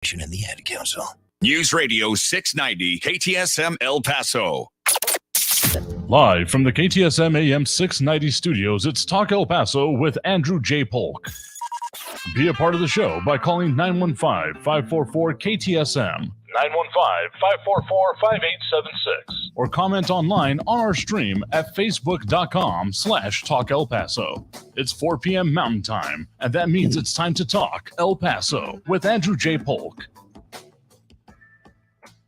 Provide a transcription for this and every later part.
in the Ad Council. News Radio 690 KTSM El Paso. Live from the KTSM AM 690 studios, it's Talk El Paso with Andrew J. Polk. Be a part of the show by calling 915-544-KTSM, 915-544-5876, or comment online on our stream at facebook.com/Talk El Paso. It's 4 p.m. Mountain Time, and that means it's time to talk El Paso with Andrew J. Polk.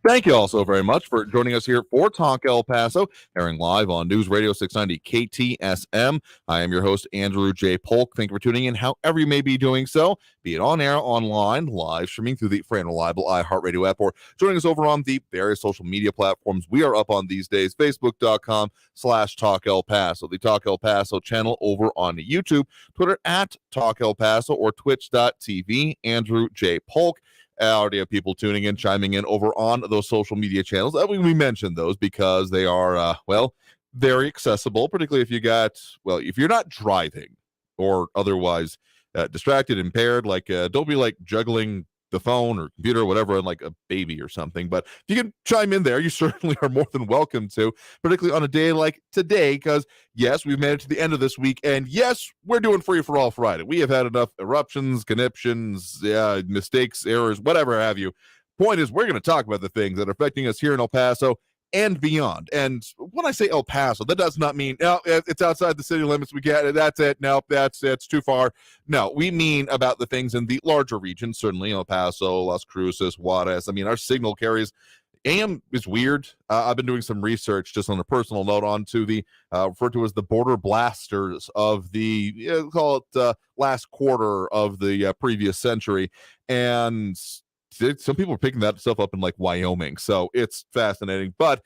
Thank you all so very much for joining us here for Talk El Paso, airing live on News Radio 690 KTSM. I am your host, Andrew J. Polk. Thank you for tuning in however you may be doing so, be it on air, online, live streaming through the free and reliable iHeartRadio app, or joining us over on the various social media platforms we are up on these days, facebook.com/Talk El Paso, the Talk El Paso channel over on YouTube, Twitter at Talk El Paso, or twitch.tv, Andrew J. Polk. I already have people tuning in, chiming in over on those social media channels. We mentioned those because they are, very accessible, particularly if if you're not driving or otherwise distracted, impaired, don't be juggling the phone or computer or whatever on like a baby or something. But if you can chime in there, you certainly are more than welcome to, particularly on a day like today, because yes, we've made it to the end of this week, and yes, we're doing Free for All Friday. We have had enough eruptions, conniptions, mistakes, errors, whatever have you. Point is, we're going to talk about the things that are affecting us here in El Paso and beyond. And when I say El Paso, that does not mean it's outside the city limits. We get it. That's it. No, that's too far. No, we mean about the things in the larger region, certainly El Paso, Las Cruces, Juarez. I mean, our signal carries. AM is weird. I've been doing some research just on a personal note onto the referred to as the border blasters of the last quarter of the previous century, and some people are picking that stuff up in Wyoming, so it's fascinating. But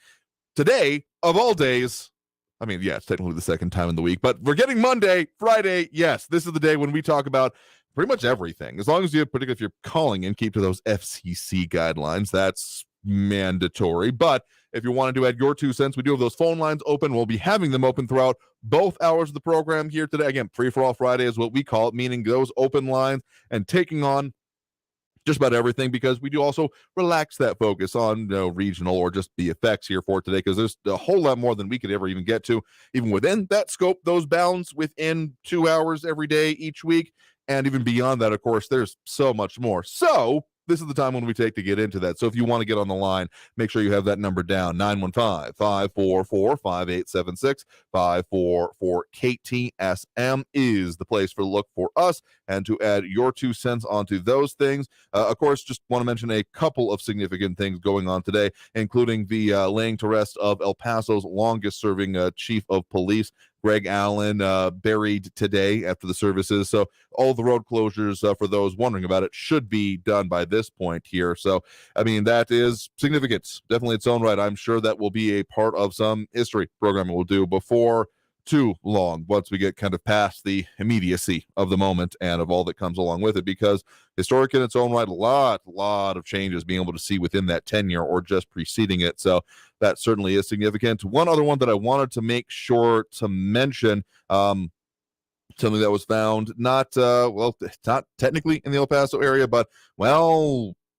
today, of all days, I mean, yeah, it's technically the second time in the week, but we're getting Monday, Friday. Yes, this is the day when we talk about pretty much everything. As long as particularly if you're calling in, keep to those FCC guidelines. That's mandatory. But if you wanted to add your 2 cents, we do have those phone lines open. We'll be having them open throughout both hours of the program here today. Again, Free for All Friday is what we call it, meaning those open lines and taking on just about everything, because we do also relax that focus on regional or just the effects here for today, because there's a whole lot more than we could ever even get to, even within that scope, those bounds within 2 hours every day each week. And even beyond that, of course, there's so much more. So this is the time when we take to get into that. So if you want to get on the line, make sure you have that number down, 915-544-5876. 544-KTSM is the place for look for us and to add your 2 cents onto those things. Of course, just want to mention a couple of significant things going on today, including the laying to rest of El Paso's longest-serving chief of police, Greg Allen, buried today after the services. So all the road closures, for those wondering about it, should be done by this point here. So, I mean, that is significant. Definitely its own right. I'm sure that will be a part of some history programming we'll do before too long, once we get kind of past the immediacy of the moment and of all that comes along with it, because historic in its own right, a lot of changes being able to see within that tenure or just preceding it. So that certainly is significant. One other one that I wanted to make sure to mention, something that was found not technically in the El Paso area, but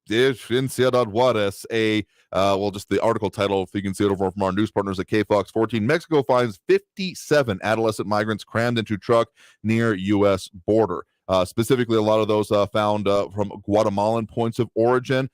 if in Ciudad Juarez, just the article title, if you can see it over from our news partners at KFOX 14, Mexico finds 57 adolescent migrants crammed into truck near U.S. border. Specifically, a lot of those found from Guatemalan points of origin,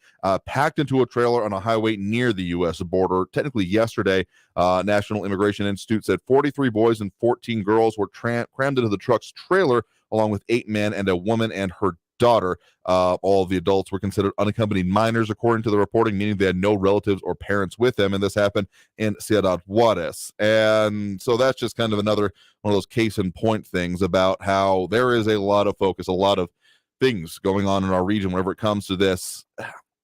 packed into a trailer on a highway near the U.S. border. Technically, yesterday, National Immigration Institute said 43 boys and 14 girls were crammed into the truck's trailer, along with 8 men and a woman and her daughter. All of the adults were considered unaccompanied minors, according to the reporting, meaning they had no relatives or parents with them, and this happened in Ciudad Juarez. And so that's just kind of another one of those case in point things about how there is a lot of focus, a lot of things going on in our region whenever it comes to this.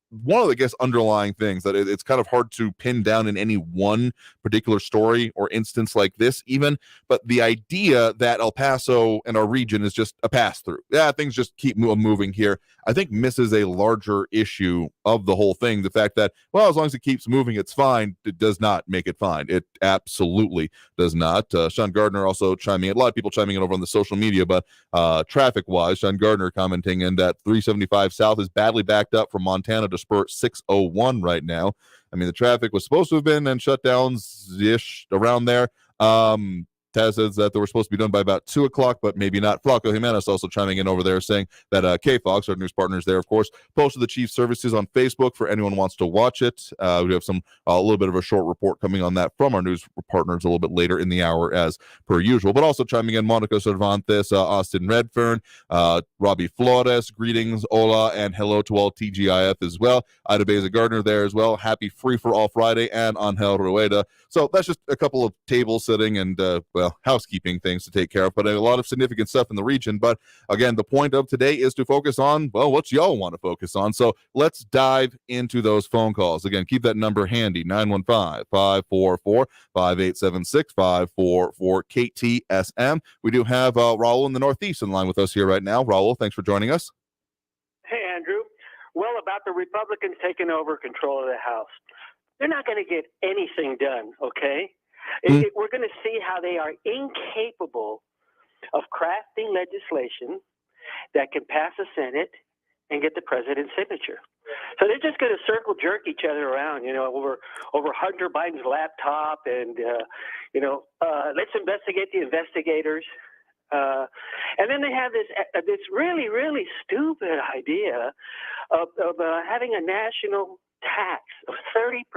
one of the, I guess, underlying things that it's kind of hard to pin down in any one particular story or instance like this even, but the idea that El Paso and our region is just a pass-through. Yeah, things just keep moving here, I think misses a larger issue of the whole thing. The fact that, well, as long as it keeps moving, it's fine. It does not make it fine. It absolutely does not. Sean Gardner also chiming in, a lot of people chiming in over on the social media, but traffic-wise, Sean Gardner commenting in that 375 South is badly backed up from Montana to Spur 601 right now. I mean, the traffic was supposed to have been in shutdowns-ish around there. Taz says that they were supposed to be done by about 2 o'clock, but maybe not. Flaco Jimenez also chiming in over there saying that K-Fox, our news partners there, of course, posted the chief services on Facebook for anyone who wants to watch it. We have a little bit of a short report coming on that from our news partners a little bit later in the hour as per usual. But also chiming in Monica Cervantes, Austin Redfern, Robbie Flores, greetings, hola, and hello to all TGIF as well. Ida Beza Gardner there as well. Happy Free for All Friday, and Angel Rueda. So that's just a couple of table sitting and housekeeping things to take care of, but a lot of significant stuff in the region. But again, the point of today is to focus on, well, what y'all want to focus on. So let's dive into those phone calls. Again, keep that number handy, 915-544-5876, 544 KTSM. We do have Raul in the Northeast in line with us here right now. Raul, thanks for joining us. Hey, Andrew. Well, about the Republicans taking over control of the House, they're not going to get anything done, okay? We're going to see how they are incapable of crafting legislation that can pass the Senate and get the president's signature. So they're just going to circle jerk each other around, over Hunter Biden's laptop, and let's investigate the investigators. And then they have this really, really stupid idea of having a national tax of 30%.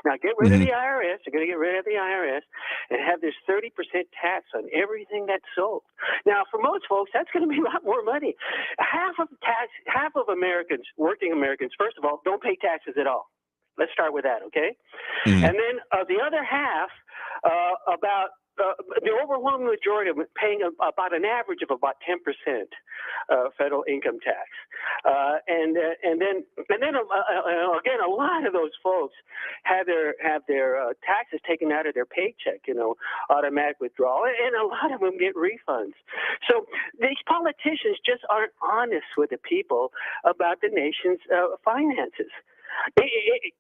Now, get rid of the IRS. They're going to get rid of the IRS and have this 30% tax on everything that's sold. Now, for most folks, that's going to be a lot more money. Half of Americans, working Americans, first of all, don't pay taxes at all. Let's start with that, okay? And then the other half, the overwhelming majority of them paying about an average of about 10% federal income tax, and then again, a lot of those folks have their taxes taken out of their paycheck, automatic withdrawal, and a lot of them get refunds. So these politicians just aren't honest with the people about the nation's finances.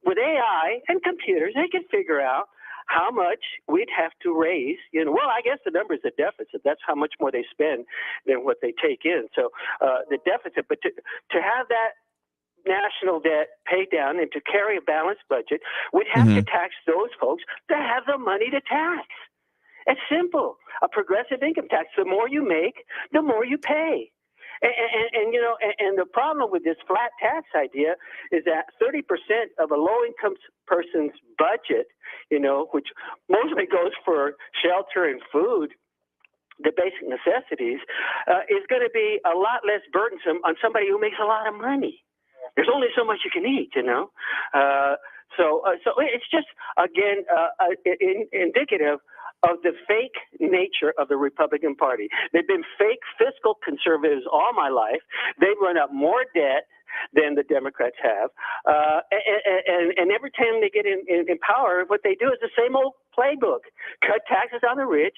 With AI and computers, they can figure out how much we'd have to raise. Well, I guess the number is the deficit. That's how much more they spend than what they take in. So the deficit, but to have that national debt paid down and to carry a balanced budget, we'd have to tax those folks that have the money to tax. It's simple. A progressive income tax. The more you make, the more you pay. And the problem with this flat tax idea is that 30% of a low-income person's budget, which mostly goes for shelter and food, the basic necessities, is going to be a lot less burdensome on somebody who makes a lot of money. There's only so much you can eat, So it's just, again, indicative of the fake nature of the Republican Party. They've been fake fiscal conservatives all my life. They've run up more debt than the Democrats have. And every time they get in power, what they do is the same old playbook. Cut taxes on the rich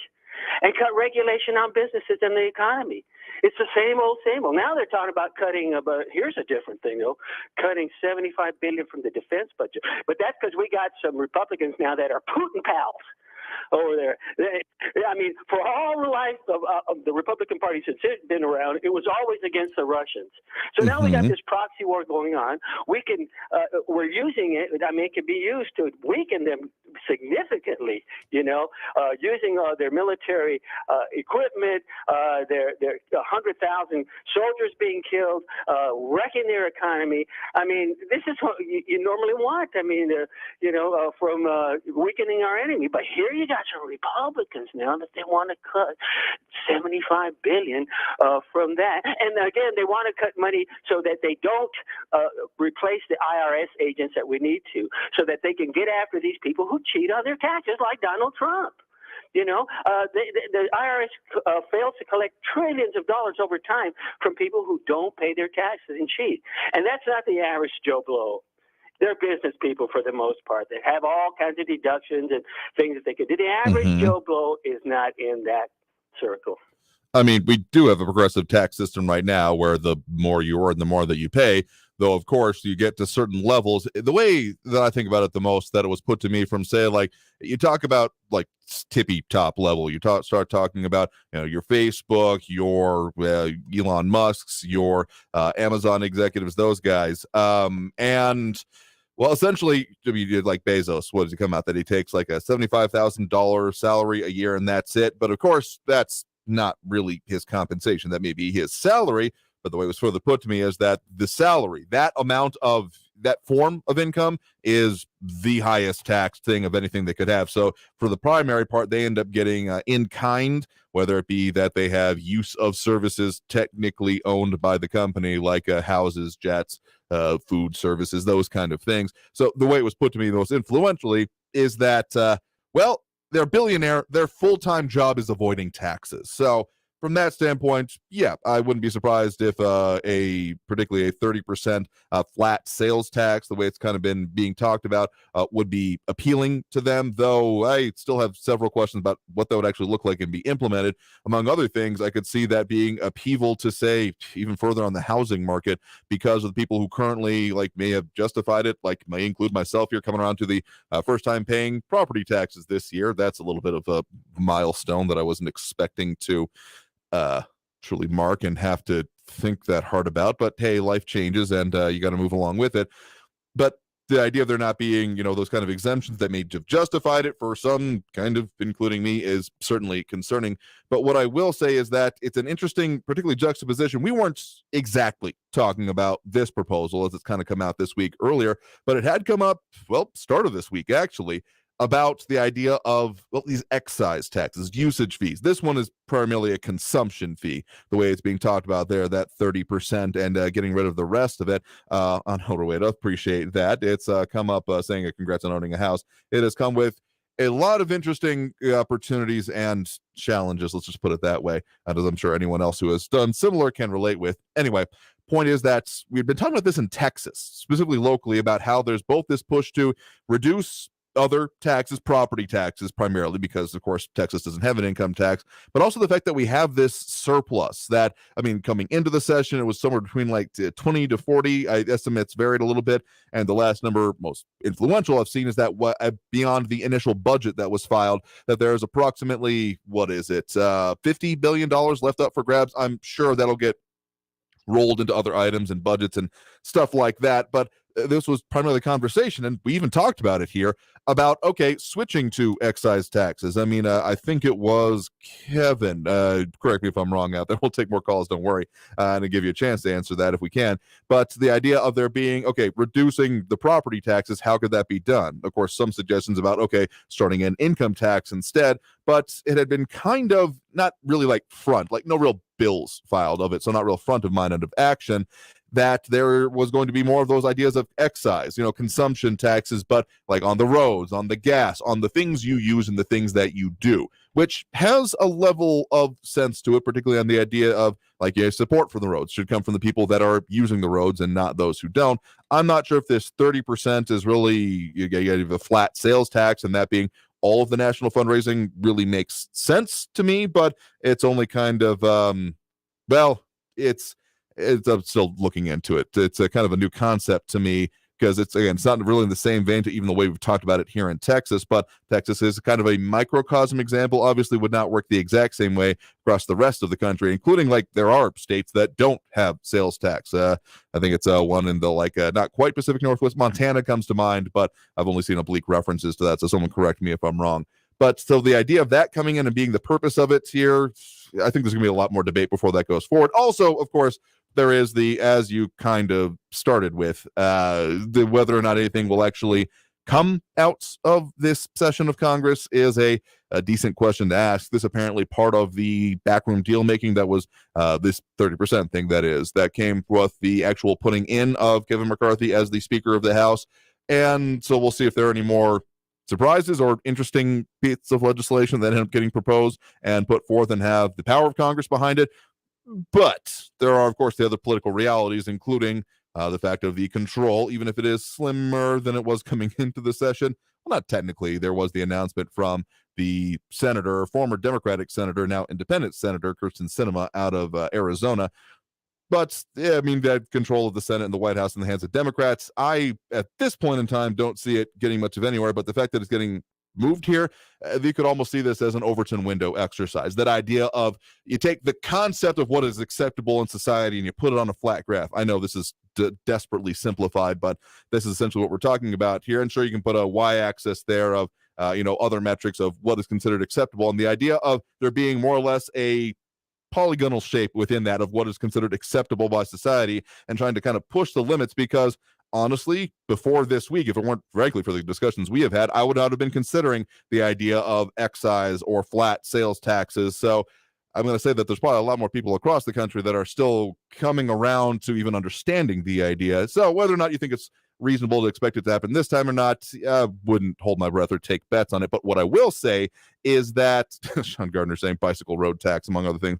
and cut regulation on businesses and the economy. It's the same old, same old. Now they're talking about cutting, here's a different thing, though, cutting $75 billion from the defense budget. But that's because we got some Republicans now that are Putin pals over there. For all the life of the Republican Party since it's been around, it was always against the Russians. So now we got this proxy war going on. We're using it. It can be used to weaken them significantly, using their military equipment, their 100,000 soldiers being killed, wrecking their economy. This is what you normally want. From weakening our enemy. But here you got some Republicans now that they want to cut $75 billion from that. And again, they want to cut money so that they don't replace the IRS agents that we need to, so that they can get after these people who cheat on their taxes like Donald Trump. The IRS fails to collect trillions of dollars over time from people who don't pay their taxes and cheat. And that's not the average Joe Blow. They're business people for the most part. They have all kinds of deductions and things that they can do. The average Joe Blow is not in that circle. I mean, we do have a progressive tax system right now where the more you earn, the more that you pay. Though, of course, you get to certain levels. The way that I think about it the most, that it was put to me from, say, like, you talk about like tippy top level. You start talking about, your Facebook, your Elon Musk's, your Amazon executives, those guys. And well, essentially, like Bezos, what does he come out that he takes like a $75,000 salary a year and that's it? But of course, that's not really his compensation. That may be his salary. But the way it was further put to me is that the salary, that amount of that form of income, is the highest tax thing of anything they could have. So for the primary part, they end up getting in kind, whether it be that they have use of services technically owned by the company, like houses, jets, food services, those kind of things. So the way it was put to me most influentially is that, they're a billionaire. Their full-time job is avoiding taxes. So from that standpoint, yeah, I wouldn't be surprised if particularly a 30% flat sales tax, the way it's kind of been being talked about, would be appealing to them, though I still have several questions about what that would actually look like and be implemented. Among other things, I could see that being upheaval to, say, even further on the housing market, because of the people who currently may have justified it, may include myself here, coming around to the first time paying property taxes this year. That's a little bit of a milestone that I wasn't expecting to truly mark and have to think that hard about, but hey, life changes and you got to move along with it. But the idea of there not being, those kind of exemptions that may have justified it for some, kind of including me, is certainly concerning. But what I will say is that it's an interesting, particularly juxtaposition. We weren't exactly talking about this proposal as it's kind of come out this week earlier, but it had come up, start of this week actually, about the idea of these excise taxes, usage fees. This one is primarily a consumption fee, the way it's being talked about there, that 30%, and getting rid of the rest of it on Hotorway. I appreciate that. It's come up saying congrats on owning a house. It has come with a lot of interesting opportunities and challenges, let's just put it that way, as I'm sure anyone else who has done similar can relate with. Anyway, point is that we've been talking about this in Texas, specifically locally, about how there's both this push to reduce other taxes, property taxes primarily, because of course Texas doesn't have an income tax, but also the fact that we have this surplus that, coming into the session, it was somewhere between 20 to 40. Estimates varied a little bit, and the last number, most influential I've seen, is that beyond the initial budget that was filed, that there's approximately, $50 billion left up for grabs. I'm sure that'll get rolled into other items and budgets and stuff like that, but this was primarily the conversation, and we even talked about it here, about, switching to excise taxes. I think it was Kevin, correct me if I'm wrong out there, we'll take more calls, don't worry, and I'll give you a chance to answer that if we can, but the idea of there being, reducing the property taxes, how could that be done? Of course, some suggestions about, starting an income tax instead, but it had been kind of not really front, no real bills filed of it, so not real front of mind of action, that there was going to be more of those ideas of excise, consumption taxes, but on the roads, on the gas, on the things you use and the things that you do, which has a level of sense to it, particularly on the idea of support for the roads should come from the people that are using the roads and not those who don't. I'm not sure if this 30% is really a flat sales tax, and that being all of the national fundraising really makes sense to me, but it's only kind of, I'm still looking into it. It's a kind of a new concept to me, because it's not really in the same vein to even the way we've talked about it here in Texas, but Texas is kind of a microcosm example. Obviously would not work the exact same way across the rest of the country, including there are states that don't have sales tax. I think it's one in the not quite Pacific Northwest. Montana comes to mind, but I've only seen oblique references to that, so someone correct me if I'm wrong. But so the idea of that coming in and being the purpose of it here, I think there's going to be a lot more debate before that goes forward. Also, of course, there is as you kind of started with, the whether or not anything will actually come out of this session of Congress is a decent question to ask. This apparently part of the backroom deal making that was this 30% thing that came with the actual putting in of Kevin McCarthy as the Speaker of the House. And so we'll see if there are any more surprises or interesting bits of legislation that end up getting proposed and put forth and have the power of Congress behind it. But there are, of course, the other political realities, including the fact of the control, even if it is slimmer than it was coming into the session. Well, not technically. There was the announcement from the senator, former Democratic senator, now independent senator, Kyrsten Sinema out of Arizona. But, yeah, I mean, that control of the Senate and the White House in the hands of Democrats, I, at this point in time, don't see it getting much of anywhere. But the fact that it's getting moved here, you could almost see this as an Overton window exercise. That idea of you take the concept of what is acceptable in society and you put it on a flat graph. I know this is desperately simplified, but this is essentially what we're talking about here. And sure, you can put a y-axis there of, other metrics of what is considered acceptable. And the idea of there being more or less a polygonal shape within that of what is considered acceptable by society and trying to kind of push the limits, because honestly, before this week, if it weren't frankly for the discussions we have had, I would not have been considering the idea of excise or flat sales taxes. So I'm going to say that there's probably a lot more people across the country that are still coming around to even understanding the idea. So whether or not you think it's reasonable to expect it to happen this time or not, I wouldn't hold my breath or take bets on it. But what I will say is that Sean Gardner saying bicycle road tax, among other things,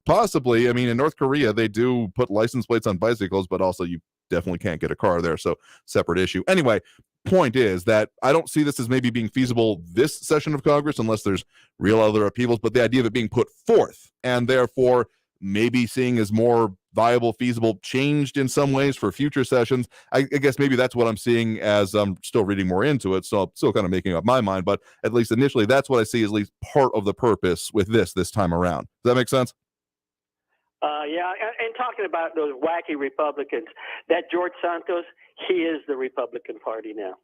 possibly. I mean, in North Korea, they do put license plates on bicycles, but also you definitely can't get a car there. So separate issue. Anyway, point is that I don't see this as maybe being feasible this session of Congress unless there's real other upheavals, but the idea of it being put forth and therefore maybe seeing as more viable, feasible, changed in some ways for future sessions. I guess maybe that's what I'm seeing as I'm still reading more into it. So I'm still kind of making up my mind, but at least initially, that's what I see as at least part of the purpose with this time around. Does that make sense? Yeah, and talking about those wacky Republicans, that George Santos, he is the Republican Party now.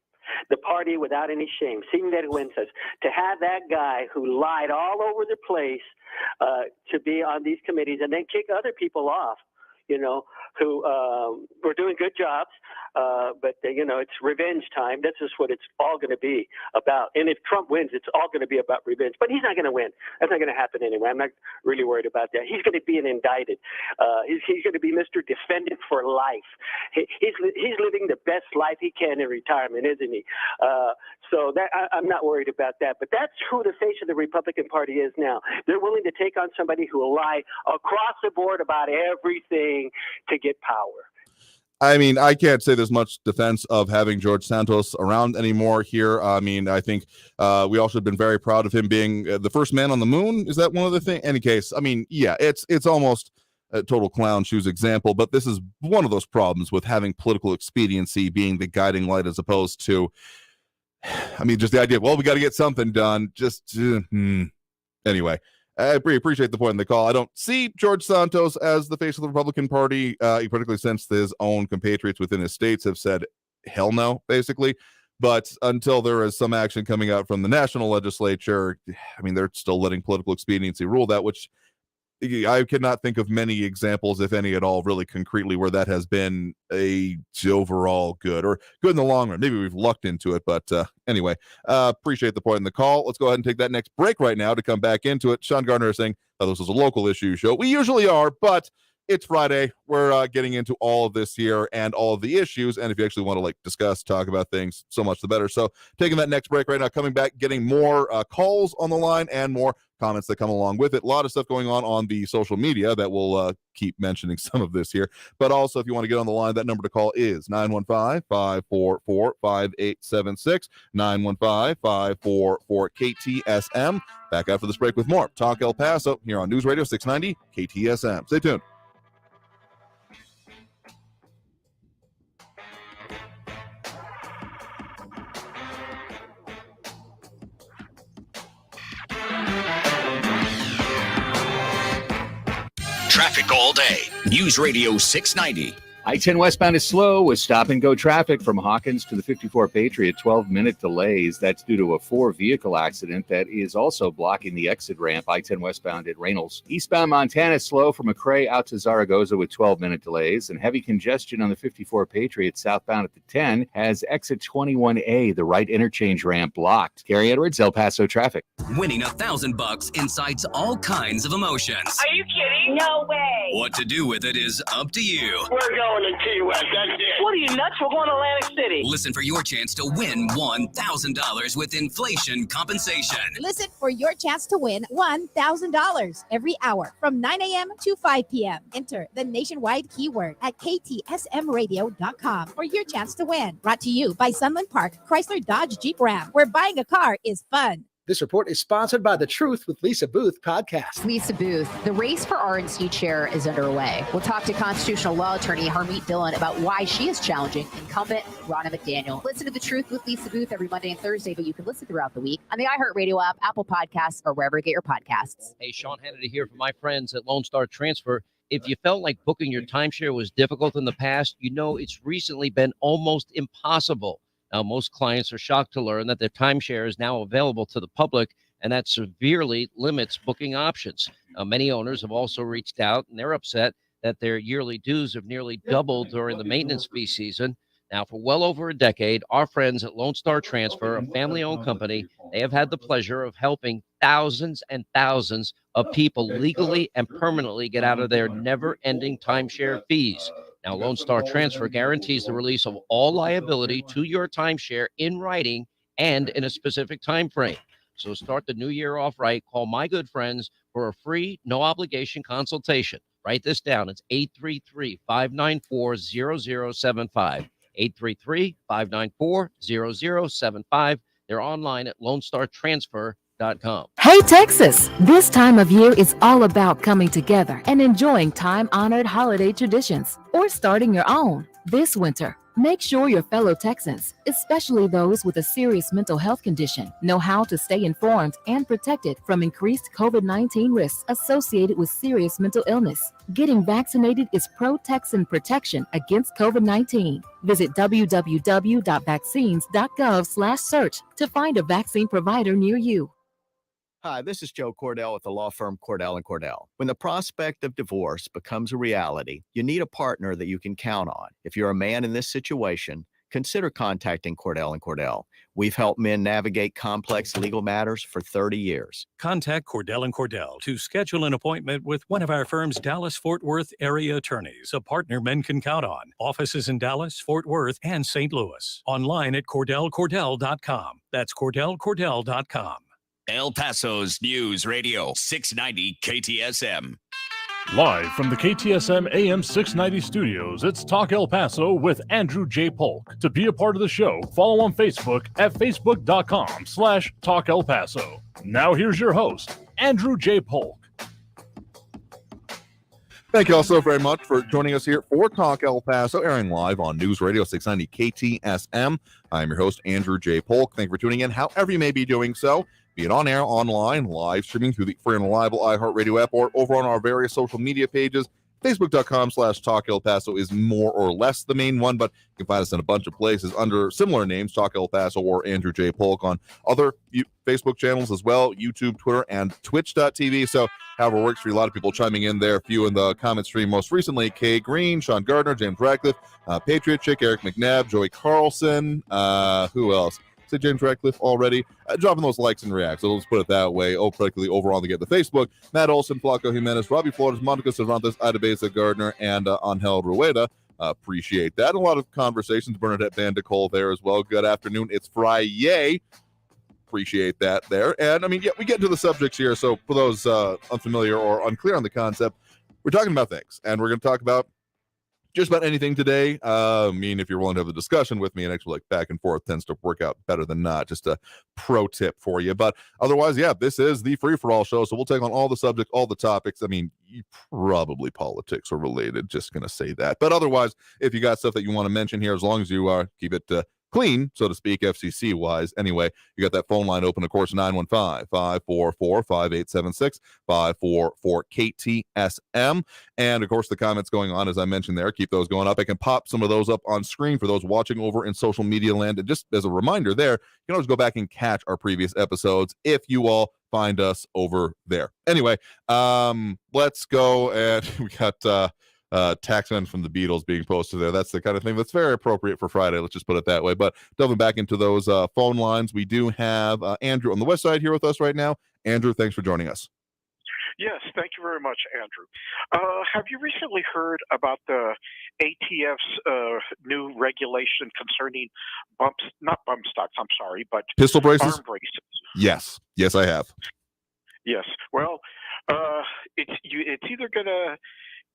The party without any shame, sin vergüenzas. To have that guy who lied all over the place to be on these committees and then kick other people off, who were doing good jobs, but it's revenge time. That's just what it's all going to be about. And if Trump wins, it's all going to be about revenge. But he's not going to win. That's not going to happen anyway. I'm not really worried about that. He's going to be an indicted. He's going to be Mr. Defendant for life. He's living the best life he can in retirement, isn't he? So that I'm not worried about that. But that's who the face of the Republican Party is now. They're willing to take on somebody who will lie across the board about everything to get power. I mean, I can't say there's much defense of having George Santos around anymore here. I mean, I think we all should have been very proud of him being the first man on the moon. Is that one of the things? Any case, I mean, yeah, it's almost a total clown shoes example, but this is one of those problems with having political expediency being the guiding light as opposed to, I mean, just the idea of, well, we got to get something done. Just anyway. I appreciate the point in the call. I don't see George Santos as the face of the Republican Party, particularly since his own compatriots within his states have said hell no, basically. But until there is some action coming out from the national legislature, I mean, they're still letting political expediency rule that, which I cannot think of many examples, if any at all, really concretely, where that has been a overall good or good in the long run. Maybe we've lucked into it, but anyway, appreciate the point in the call. Let's go ahead and take that next break right now to come back into it. Sean Gardner is saying this is a local issue show. We usually are, but it's Friday. We're getting into all of this here and all of the issues. And if you actually want to discuss, talk about things, so much the better. So taking that next break right now, coming back, getting more calls on the line and more comments that come along with it. A lot of stuff going on the social media that will keep mentioning some of this here. But also, if you want to get on the line, that number to call is 915-544-5876, 915-544-KTSM. Back after this break with more Talk El Paso here on News Radio 690 KTSM. Stay tuned. Traffic all day. News Radio 690. I-10 westbound is slow with stop-and-go traffic from Hawkins to the 54 Patriot, 12-minute delays. That's due to a 4-vehicle accident that is also blocking the exit ramp, I-10 westbound at Reynolds. Eastbound Montana is slow from McRae out to Zaragoza with 12-minute delays, and heavy congestion on the 54 Patriot southbound at the 10 has exit 21A, the right interchange ramp, blocked. Gary Edwards, El Paso traffic. Winning $1,000 incites all kinds of emotions. Are you kidding? No way. What to do with it is up to you. We're going to Key West, that's it. What are you, nuts? We're going to Atlantic City. Listen for your chance to win $1,000 with inflation compensation. Listen for your chance to win $1,000 every hour from 9 a.m. to 5 p.m. Enter the nationwide keyword at ktsmradio.com for your chance to win. Brought to you by Sunland Park, Chrysler Dodge Jeep Ram, where buying a car is fun. This report is sponsored by the Truth with Lisa Booth podcast. Lisa Booth, the race for RNC chair is underway. We'll talk to constitutional law attorney Harmeet Dillon about why she is challenging incumbent Ronna McDaniel. Listen to the Truth with Lisa Booth every Monday and Thursday, but you can listen throughout the week on the iHeartRadio app, Apple Podcasts, or wherever you get your podcasts. Hey, Sean Hannity here from my friends at Lone Star Transfer. If you felt like booking your timeshare was difficult in the past, you know it's recently been almost impossible. Now, most clients are shocked to learn that their timeshare is now available to the public, and that severely limits booking options. Many owners have also reached out, and they're upset that their yearly dues have nearly doubled during the maintenance fee season. Now, for well over a decade, our friends at Lone Star Transfer, a family-owned company, they have had the pleasure of helping thousands and thousands of people legally and permanently get out of their never-ending timeshare fees. Now, Lone Star Transfer guarantees the release of all liability to your timeshare in writing and in a specific time frame. So start the new year off right. Call my good friends for a free, no-obligation consultation. Write this down. It's 833-594-0075. 833-594-0075. They're online at LoneStarTransfer.com. Hey, Texas! This time of year is all about coming together and enjoying time-honored holiday traditions or starting your own. This winter, make sure your fellow Texans, especially those with a serious mental health condition, know how to stay informed and protected from increased COVID-19 risks associated with serious mental illness. Getting vaccinated is pro-Texan protection against COVID-19. Visit www.vaccines.gov/search to find a vaccine provider near you. Hi, this is Joe Cordell with the law firm Cordell & Cordell. When the prospect of divorce becomes a reality, you need a partner that you can count on. If you're a man in this situation, consider contacting Cordell & Cordell. We've helped men navigate complex legal matters for 30 years. Contact Cordell & Cordell to schedule an appointment with one of our firm's Dallas-Fort Worth area attorneys, a partner men can count on. Offices in Dallas, Fort Worth, and St. Louis. Online at CordellCordell.com. That's CordellCordell.com. El Paso's News Radio 690 KTSM. Live from the KTSM AM 690 studios, it's Talk El Paso with Andrew J. Polk. To be a part of the show, follow on Facebook at facebook.com/Talk El Paso. Now here's your host, Andrew J. Polk. Thank you all so very much for joining us here for Talk El Paso, airing live on News Radio 690 KTSM. I'm your host, Andrew J. Polk. Thank you for tuning in, however you may be doing so. Be it on air, online, live streaming through the free and reliable iHeartRadio app, or over on our various social media pages. Facebook.com/Talk El Paso is more or less the main one, but you can find us in a bunch of places under similar names, Talk El Paso or Andrew J. Polk, on other Facebook channels as well, YouTube, Twitter, and Twitch.tv. So however works for you. A lot of people chiming in there. A few in the comment stream most recently: Kay Green, Sean Gardner, James Radcliffe, Patriot Chick, Eric McNabb, Joey Carlson. Who else? Say James Radcliffe already. Dropping those likes and reacts. So let's put it that way. Particularly over on the Facebook. Matt Olson, Flaco Jimenez, Robbie Flores, Monica Cervantes, Ida Beza Gardner, and Angel Rueda. Appreciate that. A lot of conversations. Bernadette Vandecole there as well. Good afternoon. It's Friday. Appreciate that there. And I mean, yeah, we get into the subjects here. So for those unfamiliar or unclear on the concept, we're talking about things, and we're going to talk about just about anything today. I mean, if you're willing to have a discussion with me, and actually like back and forth tends to work out better than not. Just a pro tip for you. But otherwise, yeah, this is the free-for-all show. So we'll take on all the subjects, all the topics. I mean, probably politics are related. Just going to say that. But otherwise, if you got stuff that you want to mention here, as long as you keep it clean, so to speak, FCC wise. Anyway, you got that phone line open, of course, 915-544-5876, 544-KTSM. And of course, the comments going on, as I mentioned there, keep those going up. I can pop some of those up on screen for those watching over in social media land. And just as a reminder there, you can always go back and catch our previous episodes if you all find us over there. Anyway, let's go. And we got Taxman from the Beatles being posted there. That's the kind of thing that's very appropriate for Friday. Let's just put it that way. But delving back into those phone lines, we do have Andrew on the west side here with us right now. Andrew, thanks for joining us. Yes, thank you very much, Andrew. Have you recently heard about the ATF's new regulation concerning not bump stocks, I'm sorry, but Pistol braces? arm braces? Yes, I have. Yes. Well, it's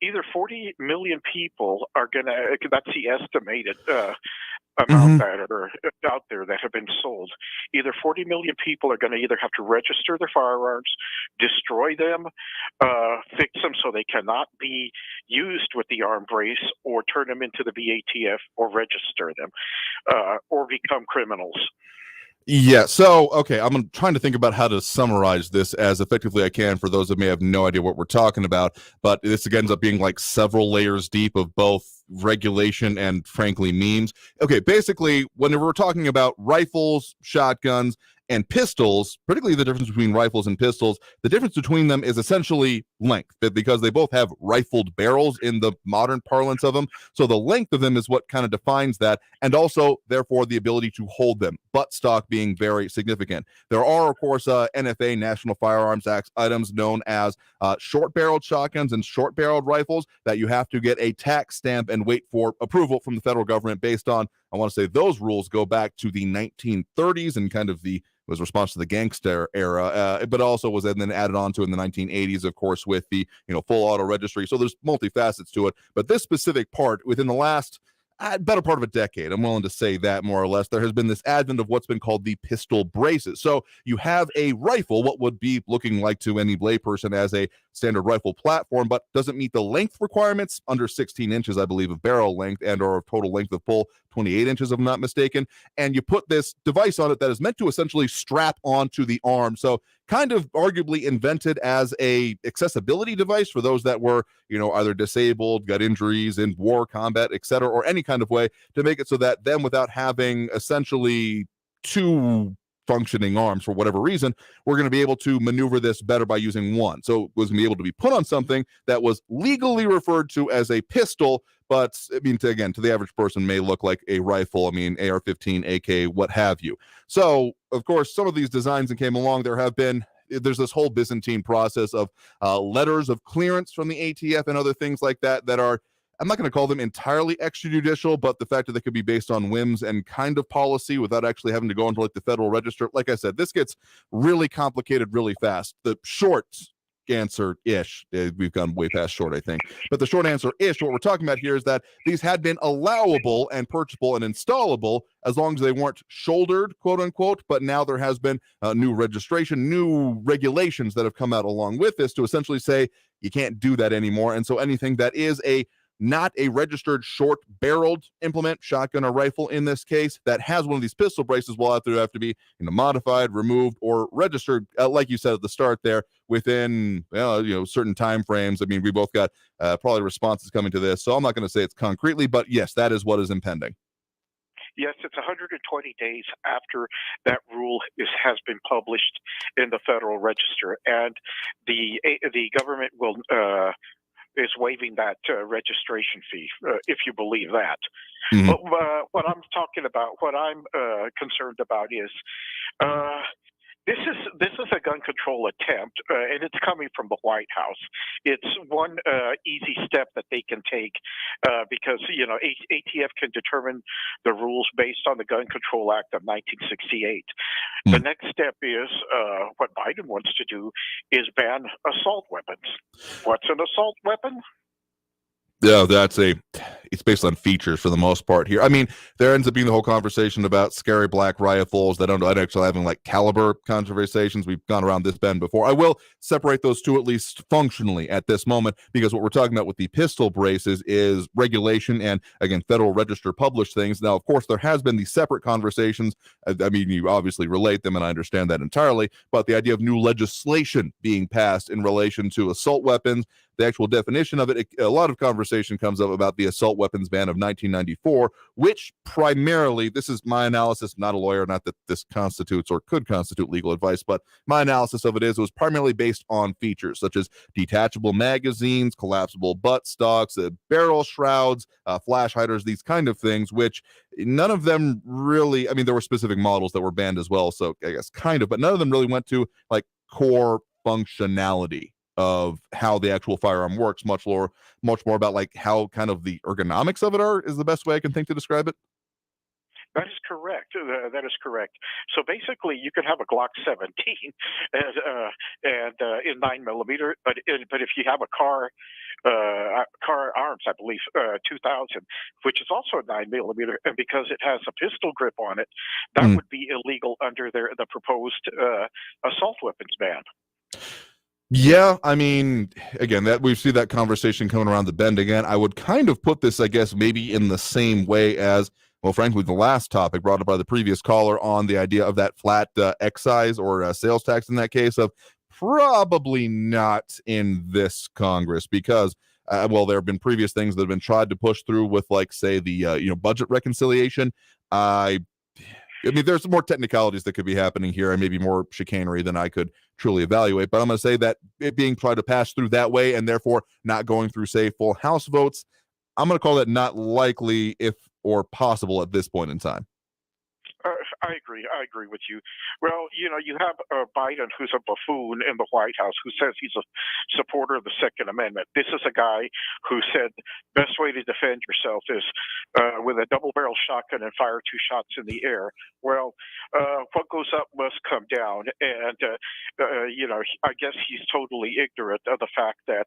either 40 million people are gonna. That's the estimated amount that are out there that have been sold. Either 40 million people are going to either have to register their firearms, destroy them, fix them so they cannot be used with the arm brace, or turn them into the VATF, or register them, or become criminals. Yeah. So, okay, I'm trying to think about how to summarize this as effectively I can for those that may have no idea what we're talking about. But this again ends up being like several layers deep of both regulation and, frankly, memes. Okay, basically, whenever we're talking about rifles, shotguns, and pistols, particularly the difference between rifles and pistols, the difference between them is essentially length, because they both have rifled barrels in the modern parlance of them. So the length of them is what kind of defines that, and also, therefore, the ability to hold them, butt stock being very significant. There are, of course, NFA, National Firearms Act items known as short-barreled shotguns and short-barreled rifles that you have to get a tax stamp and wait for approval from the federal government based on, I want to say those rules go back to the 1930s and kind of was response to the gangster era, but also was then added on to in the 1980s, of course, with the full auto registry. So there's multifacets to it. But this specific part, within the last better part of a decade, I'm willing to say that more or less, there has been this advent of what's been called the pistol braces. So you have a rifle, what would be looking like to any layperson as a standard rifle platform, but doesn't meet the length requirements, under 16 inches, I believe, of barrel length and or total length of pull, 28 inches, if I'm not mistaken. And you put this device on it that is meant to essentially strap onto the arm. So kind of arguably invented as a accessibility device for those that were, either disabled, got injuries in war, combat, etc., or any kind of way to make it so that them, without having essentially two functioning arms for whatever reason, we're going to be able to maneuver this better by using one. So it was going to be able to be put on something that was legally referred to as a pistol, but I mean, to the average person may look like a rifle. I mean, AR-15, AK, what have you. So, of course, some of these designs that came along, there's this whole Byzantine process of letters of clearance from the ATF and other things like that are, I'm not going to call them entirely extrajudicial, but the fact that they could be based on whims and kind of policy without actually having to go into like the Federal Register. Like I said, this gets really complicated really fast. The short answer-ish, we've gone way past short, I think, but the short answer-ish, what we're talking about here is that these had been allowable and purchasable and installable as long as they weren't shouldered, quote unquote, but now there has been new registration, new regulations that have come out along with this to essentially say you can't do that anymore. And so anything that is not a registered short-barreled implement, shotgun or rifle in this case, that has one of these pistol braces will have to be modified, removed, or registered, like you said at the start there, within certain time frames. I mean, we both got probably responses coming to this, so I'm not going to say it's concretely, but yes, that is what is impending. Yes, it's 120 days after that rule has been published in the Federal Register, and the government is waiving that registration fee, if you believe that. Mm-hmm. But what I'm concerned about is this is a gun control attempt, and it's coming from the White House. It's one easy step that they can take because ATF can determine the rules based on the Gun Control Act of 1968. The next step is what Biden wants to do is ban assault weapons. What's an assault weapon? Yeah, it's based on features for the most part here. I mean, there ends up being the whole conversation about scary black rifles that don't actually having like caliber conversations. We've gone around this bend before. I will separate those two at least functionally at this moment, because what we're talking about with the pistol braces is regulation and, again, Federal Register published things. Now, of course, there has been these separate conversations. I mean, you obviously relate them, and I understand that entirely, but the idea of new legislation being passed in relation to assault weapons, the actual definition of it, a lot of conversation comes up about the assault weapons ban of 1994, which primarily, this is my analysis, not a lawyer, not that this constitutes or could constitute legal advice, but my analysis of it was primarily based on features such as detachable magazines, collapsible butt stocks, barrel shrouds, flash hiders, these kind of things, which none of them really, I mean, there were specific models that were banned as well, so I guess kind of, but none of them really went to like core functionality. of how the actual firearm works, much more about like how kind of the ergonomics of it is the best way I can think to describe it. That is correct. That is correct. So basically, you could have a Glock 17 and in 9mm, but if you have a car arms, I believe 2000, which is also a 9mm, and because it has a pistol grip on it, that would be illegal under the proposed assault weapons ban. Yeah, I mean, again, that we see that conversation coming around the bend again. I would kind of put this, I guess, maybe in the same way as, well, frankly, the last topic brought up by the previous caller on the idea of that flat excise or sales tax in that case, of probably not in this Congress, because well, there have been previous things that have been tried to push through with, like, say, the budget reconciliation. I mean, there's more technicalities that could be happening here and maybe more chicanery than I could truly evaluate. But I'm going to say that it being tried to pass through that way and therefore not going through, say, full House votes, I'm going to call that not likely, if or possible, at this point in time. I agree with you. Well, you have Biden, who's a buffoon in the White House, who says he's a supporter of the Second Amendment. This is a guy who said best way to defend yourself is with a double-barrel shotgun and fire 2 shots in the air. Well, what goes up must come down, and I guess he's totally ignorant of the fact that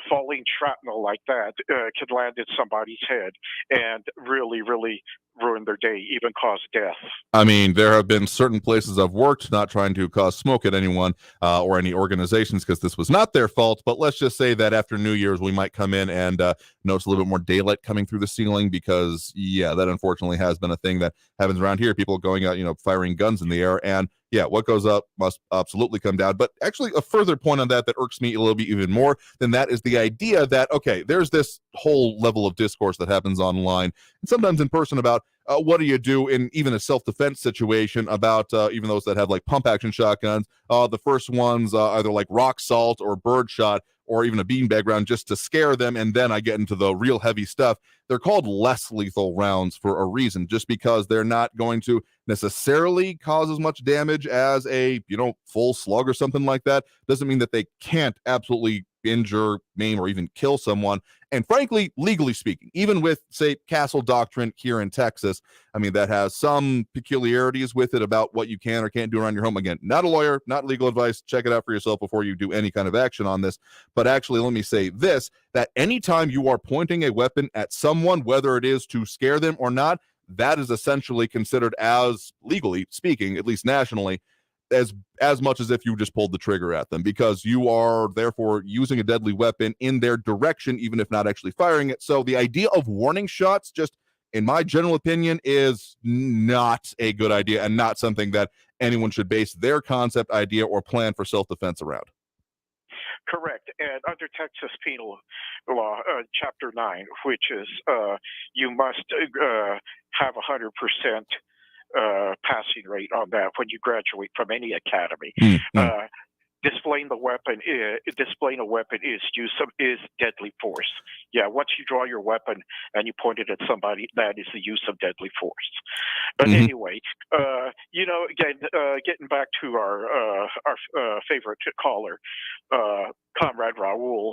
falling shrapnel like that could land in somebody's head and really, really ruin their day, even cause death. I mean, there have been certain places I've worked, not trying to cause smoke at anyone or any organizations, because this was not their fault, but let's just say that after New Year's, we might come in and notice a little bit more daylight coming through the ceiling, because, yeah, that unfortunately has been a thing that happens around here. People going out, firing guns in the air, and yeah, what goes up must absolutely come down. But actually, a further point on that irks me a little bit even more than that is the idea that, okay, there's this whole level of discourse that happens online and sometimes in person about what do you do in even a self-defense situation about even those that have like pump action shotguns. The first ones either like rock salt or birdshot or even a beanbag round just to scare them, and then I get into the real heavy stuff. They're called less lethal rounds for a reason, just because they're not going to necessarily cause as much damage as a full slug or something like that. Doesn't mean that they can't absolutely injure, maim, or even kill someone. And frankly, legally speaking, even with, say, Castle Doctrine here in Texas, I mean, that has some peculiarities with it about what you can or can't do around your home. Again, not a lawyer, not legal advice. Check it out for yourself before you do any kind of action on this. But actually, let me say this, that anytime you are pointing a weapon at someone, whether it is to scare them or not, that is essentially considered, as legally speaking, at least nationally, as much as if you just pulled the trigger at them, because you are therefore using a deadly weapon in their direction, even if not actually firing it. So the idea of warning shots, just in my general opinion, is not a good idea and not something that anyone should base their concept, idea, or plan for self-defense around. Correct. And under Texas penal law, Chapter 9, which is you must have 100% passing rate on that when you graduate from any academy. Displaying a weapon is deadly force. Yeah, once you draw your weapon and you point it at somebody, that is the use of deadly force. But anyway, again, getting back to our favorite caller, Comrade Raul,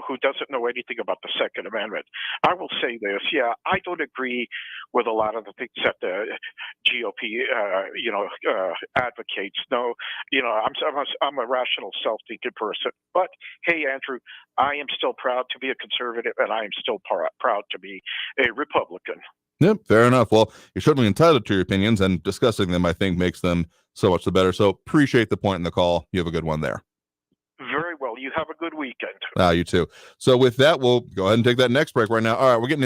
who doesn't know anything about the Second Amendment. I will say this, I don't agree with a lot of the things that the GOP, advocates. No, I'm a rational, self-thinking person. But hey, Andrew, I am still proud to be a conservative, and I am still proud to be a Republican. Yep, fair enough. Well, you're certainly entitled to your opinions, and discussing them, I think, makes them so much the better. So appreciate the point in the call. You have a good one there. Very well. You have a good weekend. You too. So with that, we'll go ahead and take that next break right now. All right, we're getting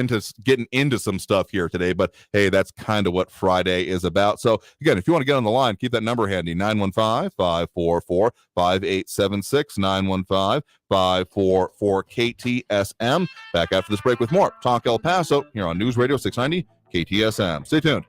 into some stuff here today, but hey, that's kind of what Friday is about. So again, if you want to get on the line, keep that number handy, 915-544-5876, 915-544-KTSM. Back after this break with more Talk El Paso here on News Radio 690 KTSM. Stay tuned.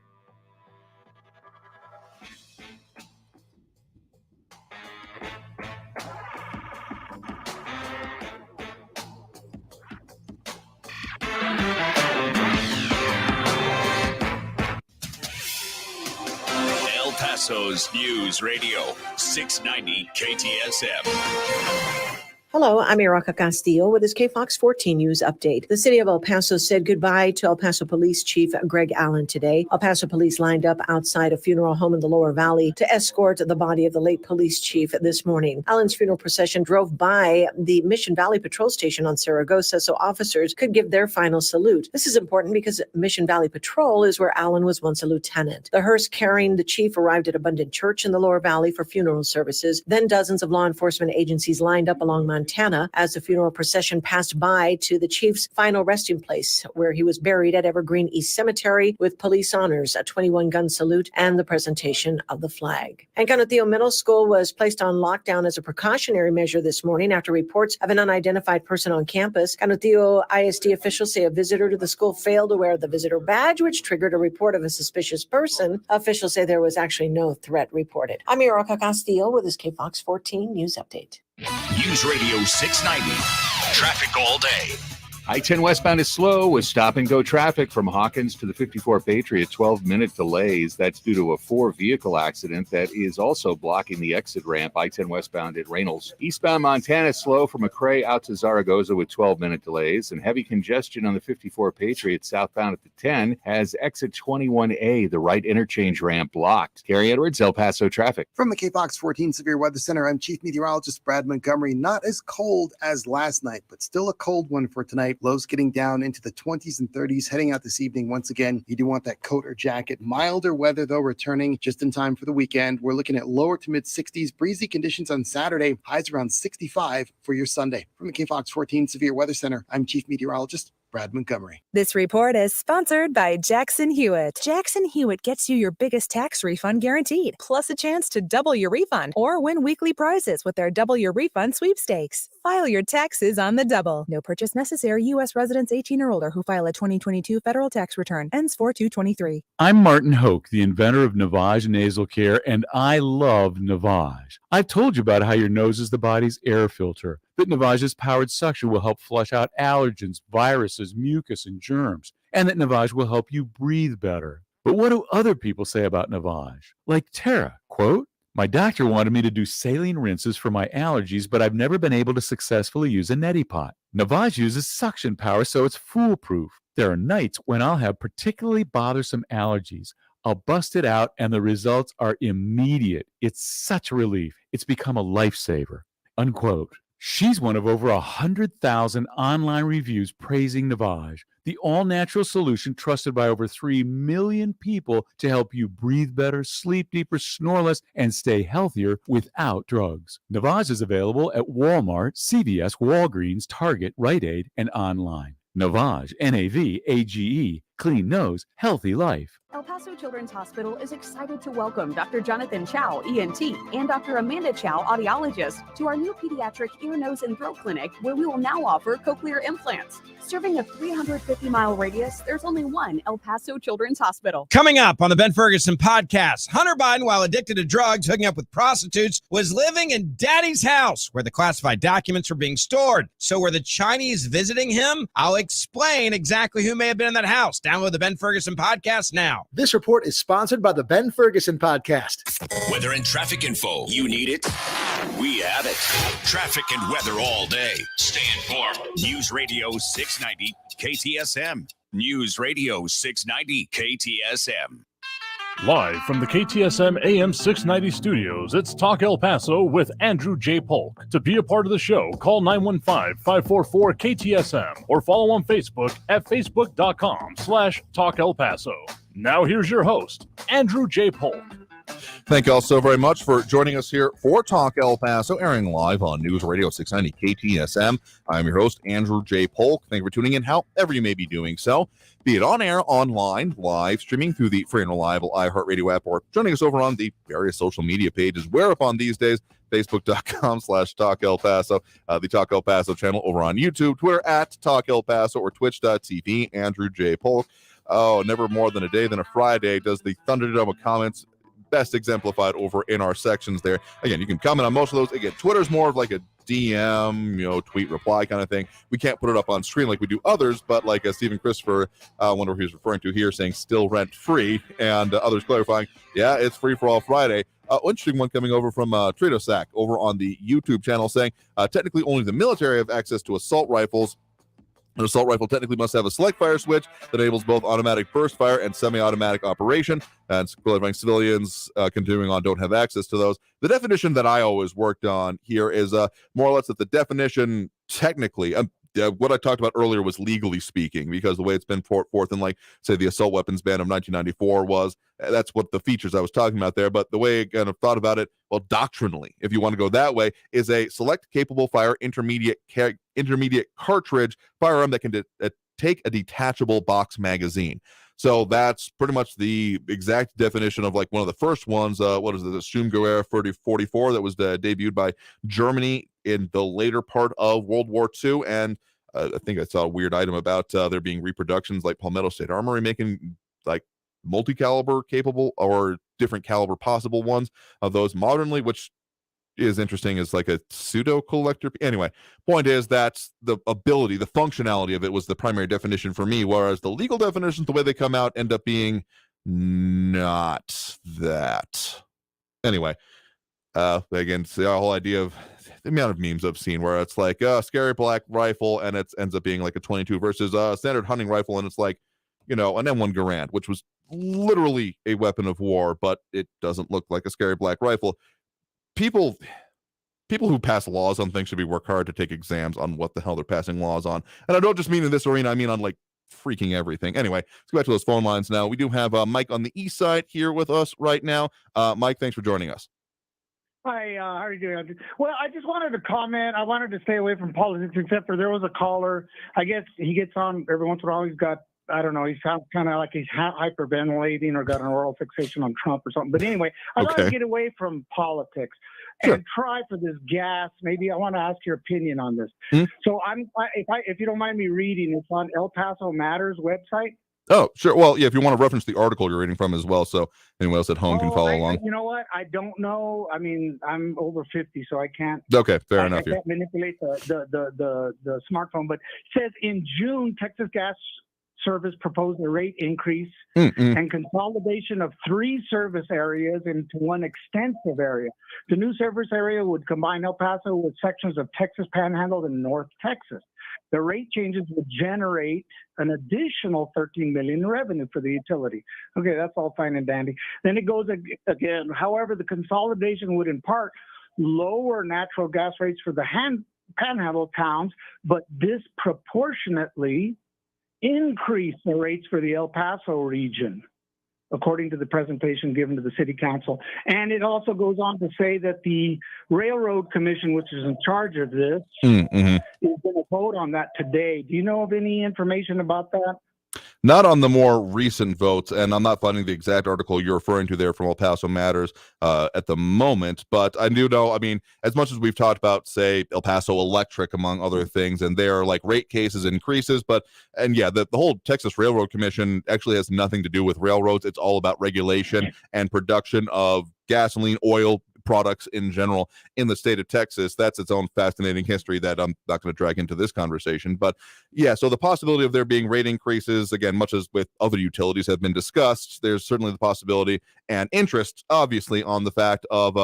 Paso's News Radio 690 KTSM. Hello, I'm Erica Castillo with this KFOX 14 News Update. The city of El Paso said goodbye to El Paso Police Chief Greg Allen today. El Paso Police lined up outside a funeral home in the Lower Valley to escort the body of the late police chief this morning. Allen's funeral procession drove by the Mission Valley Patrol Station on Zaragoza so officers could give their final salute. This is important because Mission Valley Patrol is where Allen was once a lieutenant. The hearse carrying the chief arrived at Abundant Church in the Lower Valley for funeral services. Then dozens of law enforcement agencies lined up along Montana as the funeral procession passed by to the chief's final resting place, where he was buried at Evergreen East Cemetery with police honors, a 21-gun salute, and the presentation of the flag. And Canutillo Middle School was placed on lockdown as a precautionary measure this morning after reports of an unidentified person on campus. Canutillo ISD officials say a visitor to the school failed to wear the visitor badge, which triggered a report of a suspicious person. Officials say there was actually no threat reported. I'm Erica Castillo with this KFOX 14 News Update. News Radio 690. Traffic all day. I-10 westbound is slow with stop-and-go traffic from Hawkins to the 54 Patriot, 12-minute delays. That's due to a 4-vehicle accident that is also blocking the exit ramp, I-10 westbound at Reynolds. Eastbound Montana is slow from McRae out to Zaragoza with 12-minute delays, and heavy congestion on the 54 Patriot southbound at the 10 has exit 21A, the right interchange ramp, blocked. Carrie Edwards, El Paso traffic. From the KFOX 14 Severe Weather Center, I'm Chief Meteorologist Brad Montgomery. Not as cold as last night, but still a cold one for tonight. Lows getting down into the 20s and 30s heading out this evening. Once again, you do want that coat or jacket. Milder weather, though, returning just in time for the weekend. We're looking at lower to mid 60s. Breezy conditions on Saturday. Highs around 65 for your Sunday. From the KFOX 14 Severe Weather Center, I'm Chief Meteorologist Brad Montgomery. This report is sponsored by Jackson Hewitt. Jackson Hewitt gets you your biggest tax refund guaranteed, plus a chance to double your refund or win weekly prizes with their Double Your Refund sweepstakes. File your taxes on the double. No purchase necessary. U.S. residents 18 or older who file a 2022 federal tax return. Ends 4/2/23. I'm Martin Hoke, the inventor of Navage Nasal Care, and I love Navage. I've told you about how your nose is the body's air filter, that Navage's powered suction will help flush out allergens, viruses, mucus, and germs, and that Navage will help you breathe better. But what do other people say about Navage? Like Tara, quote, "My doctor wanted me to do saline rinses for my allergies, but I've never been able to successfully use a neti pot. Navage uses suction power, so it's foolproof. There are nights when I'll have particularly bothersome allergies. I'll bust it out, and the results are immediate. It's such a relief. It's become a lifesaver," unquote. She's one of over 100,000 online reviews praising Navage, the all-natural solution trusted by over 3 million people to help you breathe better, sleep deeper, snore less, and stay healthier without drugs. Navage is available at Walmart, CVS, Walgreens, Target, Rite Aid, and online. Navage, Navage, clean nose, healthy life. El Paso Children's Hospital is excited to welcome Dr. Jonathan Chow, ENT, and Dr. Amanda Chow, audiologist, to our new pediatric ear, nose, and throat clinic, where we will now offer cochlear implants. Serving a 350-mile radius, there's only one El Paso Children's Hospital. Coming up on the Ben Ferguson podcast, Hunter Biden, while addicted to drugs, hooking up with prostitutes, was living in Daddy's house, where the classified documents were being stored. So were the Chinese visiting him? I'll explain exactly who may have been in that house. Download the Ben Ferguson podcast now. This report is sponsored by the Ben Ferguson podcast. Weather and traffic info. You need it? We have it. Traffic and weather all day. Stay informed. News Radio 690 KTSM. News Radio 690 KTSM. Live from the KTSM AM 690 studios, it's Talk El Paso with Andrew J. Polk. To be a part of the show, call 915-544-KTSM or follow on Facebook at facebook.com/Talk El Paso. Now here's your host, Andrew J. Polk. Thank you all so very much for joining us here for Talk El Paso, airing live on News Radio 690 KTSM. I'm your host, Andrew J. Polk. Thank you for tuning in however you may be doing so, be it on air, online, live, streaming through the free and reliable iHeartRadio app, or joining us over on the various social media pages, whereupon these days, facebook.com/Talk El Paso, the Talk El Paso channel over on YouTube, Twitter at Talk El Paso, or twitch.tv, Andrew J. Polk. Oh, never more than a day than a Friday does the Thunderdome of comments best exemplified over in our sections there. Again, you can comment on most of those. Again, Twitter's more of like a DM, tweet reply kind of thing. We can't put it up on screen like we do others, but like Stephen Christopher, wonder who he's referring to here, saying still rent free, and others clarifying, yeah, it's free for all Friday. Interesting one coming over from Trito Sack over on the YouTube channel saying, technically only the military have access to assault rifles. An assault rifle technically must have a select fire switch that enables both automatic burst fire and semi-automatic operation. And civilians continuing on don't have access to those. The definition that I always worked on here is more or less that the definition technically, what I talked about earlier was legally speaking, because the way it's been put forth in, like, say, the assault weapons ban of 1994 was, that's what the features I was talking about there. But the way I kind of thought about it, well, doctrinally, if you want to go that way, is a select capable fire intermediate cartridge firearm that can take a detachable box magazine. So that's pretty much the exact definition of like one of the first ones. What is it? The Sturmgewehr 3044 that was debuted by Germany in the later part of World War II. And I think I saw a weird item about there being reproductions like Palmetto State Armory making like multi-caliber capable or different caliber possible ones of those modernly, which is interesting as like a pseudo collector. Anyway, point is that's the ability, the functionality of it was the primary definition for me, whereas the legal definitions, the way they come out, end up being not that. Anyway, again, it's the whole idea of the amount of memes I've seen where it's like a scary black rifle and it ends up being like a 22 versus a standard hunting rifle, and it's like, an M1 Garand, which was literally a weapon of war, but it doesn't look like a scary black rifle. People who pass laws on things should be work hard to take exams on what the hell they're passing laws on. And I don't just mean in this arena, I mean on like freaking everything. Anyway, let's go back to those phone lines now. We do have Mike on the east side here with us right now. Mike, thanks for joining us. Hi, how are you doing? Well, I just wanted to comment. I wanted to stay away from politics, except for there was a caller. I guess he gets on every once in a while. He's got, I don't know, he sounds kind of like he's hyperventilating or got an oral fixation on Trump or something. But anyway, I want to get away from politics and try for this gas. Maybe I want to ask your opinion on this. So if you don't mind me reading, it's on El Paso Matters website. Oh, sure. Well, yeah, if you want to reference the article you're reading from as well, so anyone else at home can follow along. You know what? I don't know. I mean, I'm over 50, so I can't. Okay, fair enough. I can't manipulate the smartphone. But it says in June, Texas Gas Service proposed a rate increase and consolidation of 3 service areas into one extensive area. The new service area would combine El Paso with sections of Texas Panhandle and North Texas. The rate changes would generate an additional $13 million in revenue for the utility. Okay, that's all fine and dandy. Then it goes again. However, the consolidation would in part lower natural gas rates for the Panhandle towns, but disproportionately increase the rates for the El Paso region, according to the presentation given to the city council. And it also goes on to say that the Railroad Commission, which is in charge of this, is going to vote on that today. Do you know of any information about that? Not on the more recent votes, and I'm not finding the exact article you're referring to there from El Paso Matters at the moment, but I do know, I mean, as much as we've talked about, say, El Paso Electric, among other things, and their like rate cases increases, and the whole Texas Railroad Commission actually has nothing to do with railroads. It's all about regulation and production of gasoline, oil, products in general in the state of Texas. That's its own fascinating history that I'm not going to drag into this conversation. But yeah, so the possibility of there being rate increases, again, much as with other utilities have been discussed, there's certainly the possibility and interest, obviously, on the fact of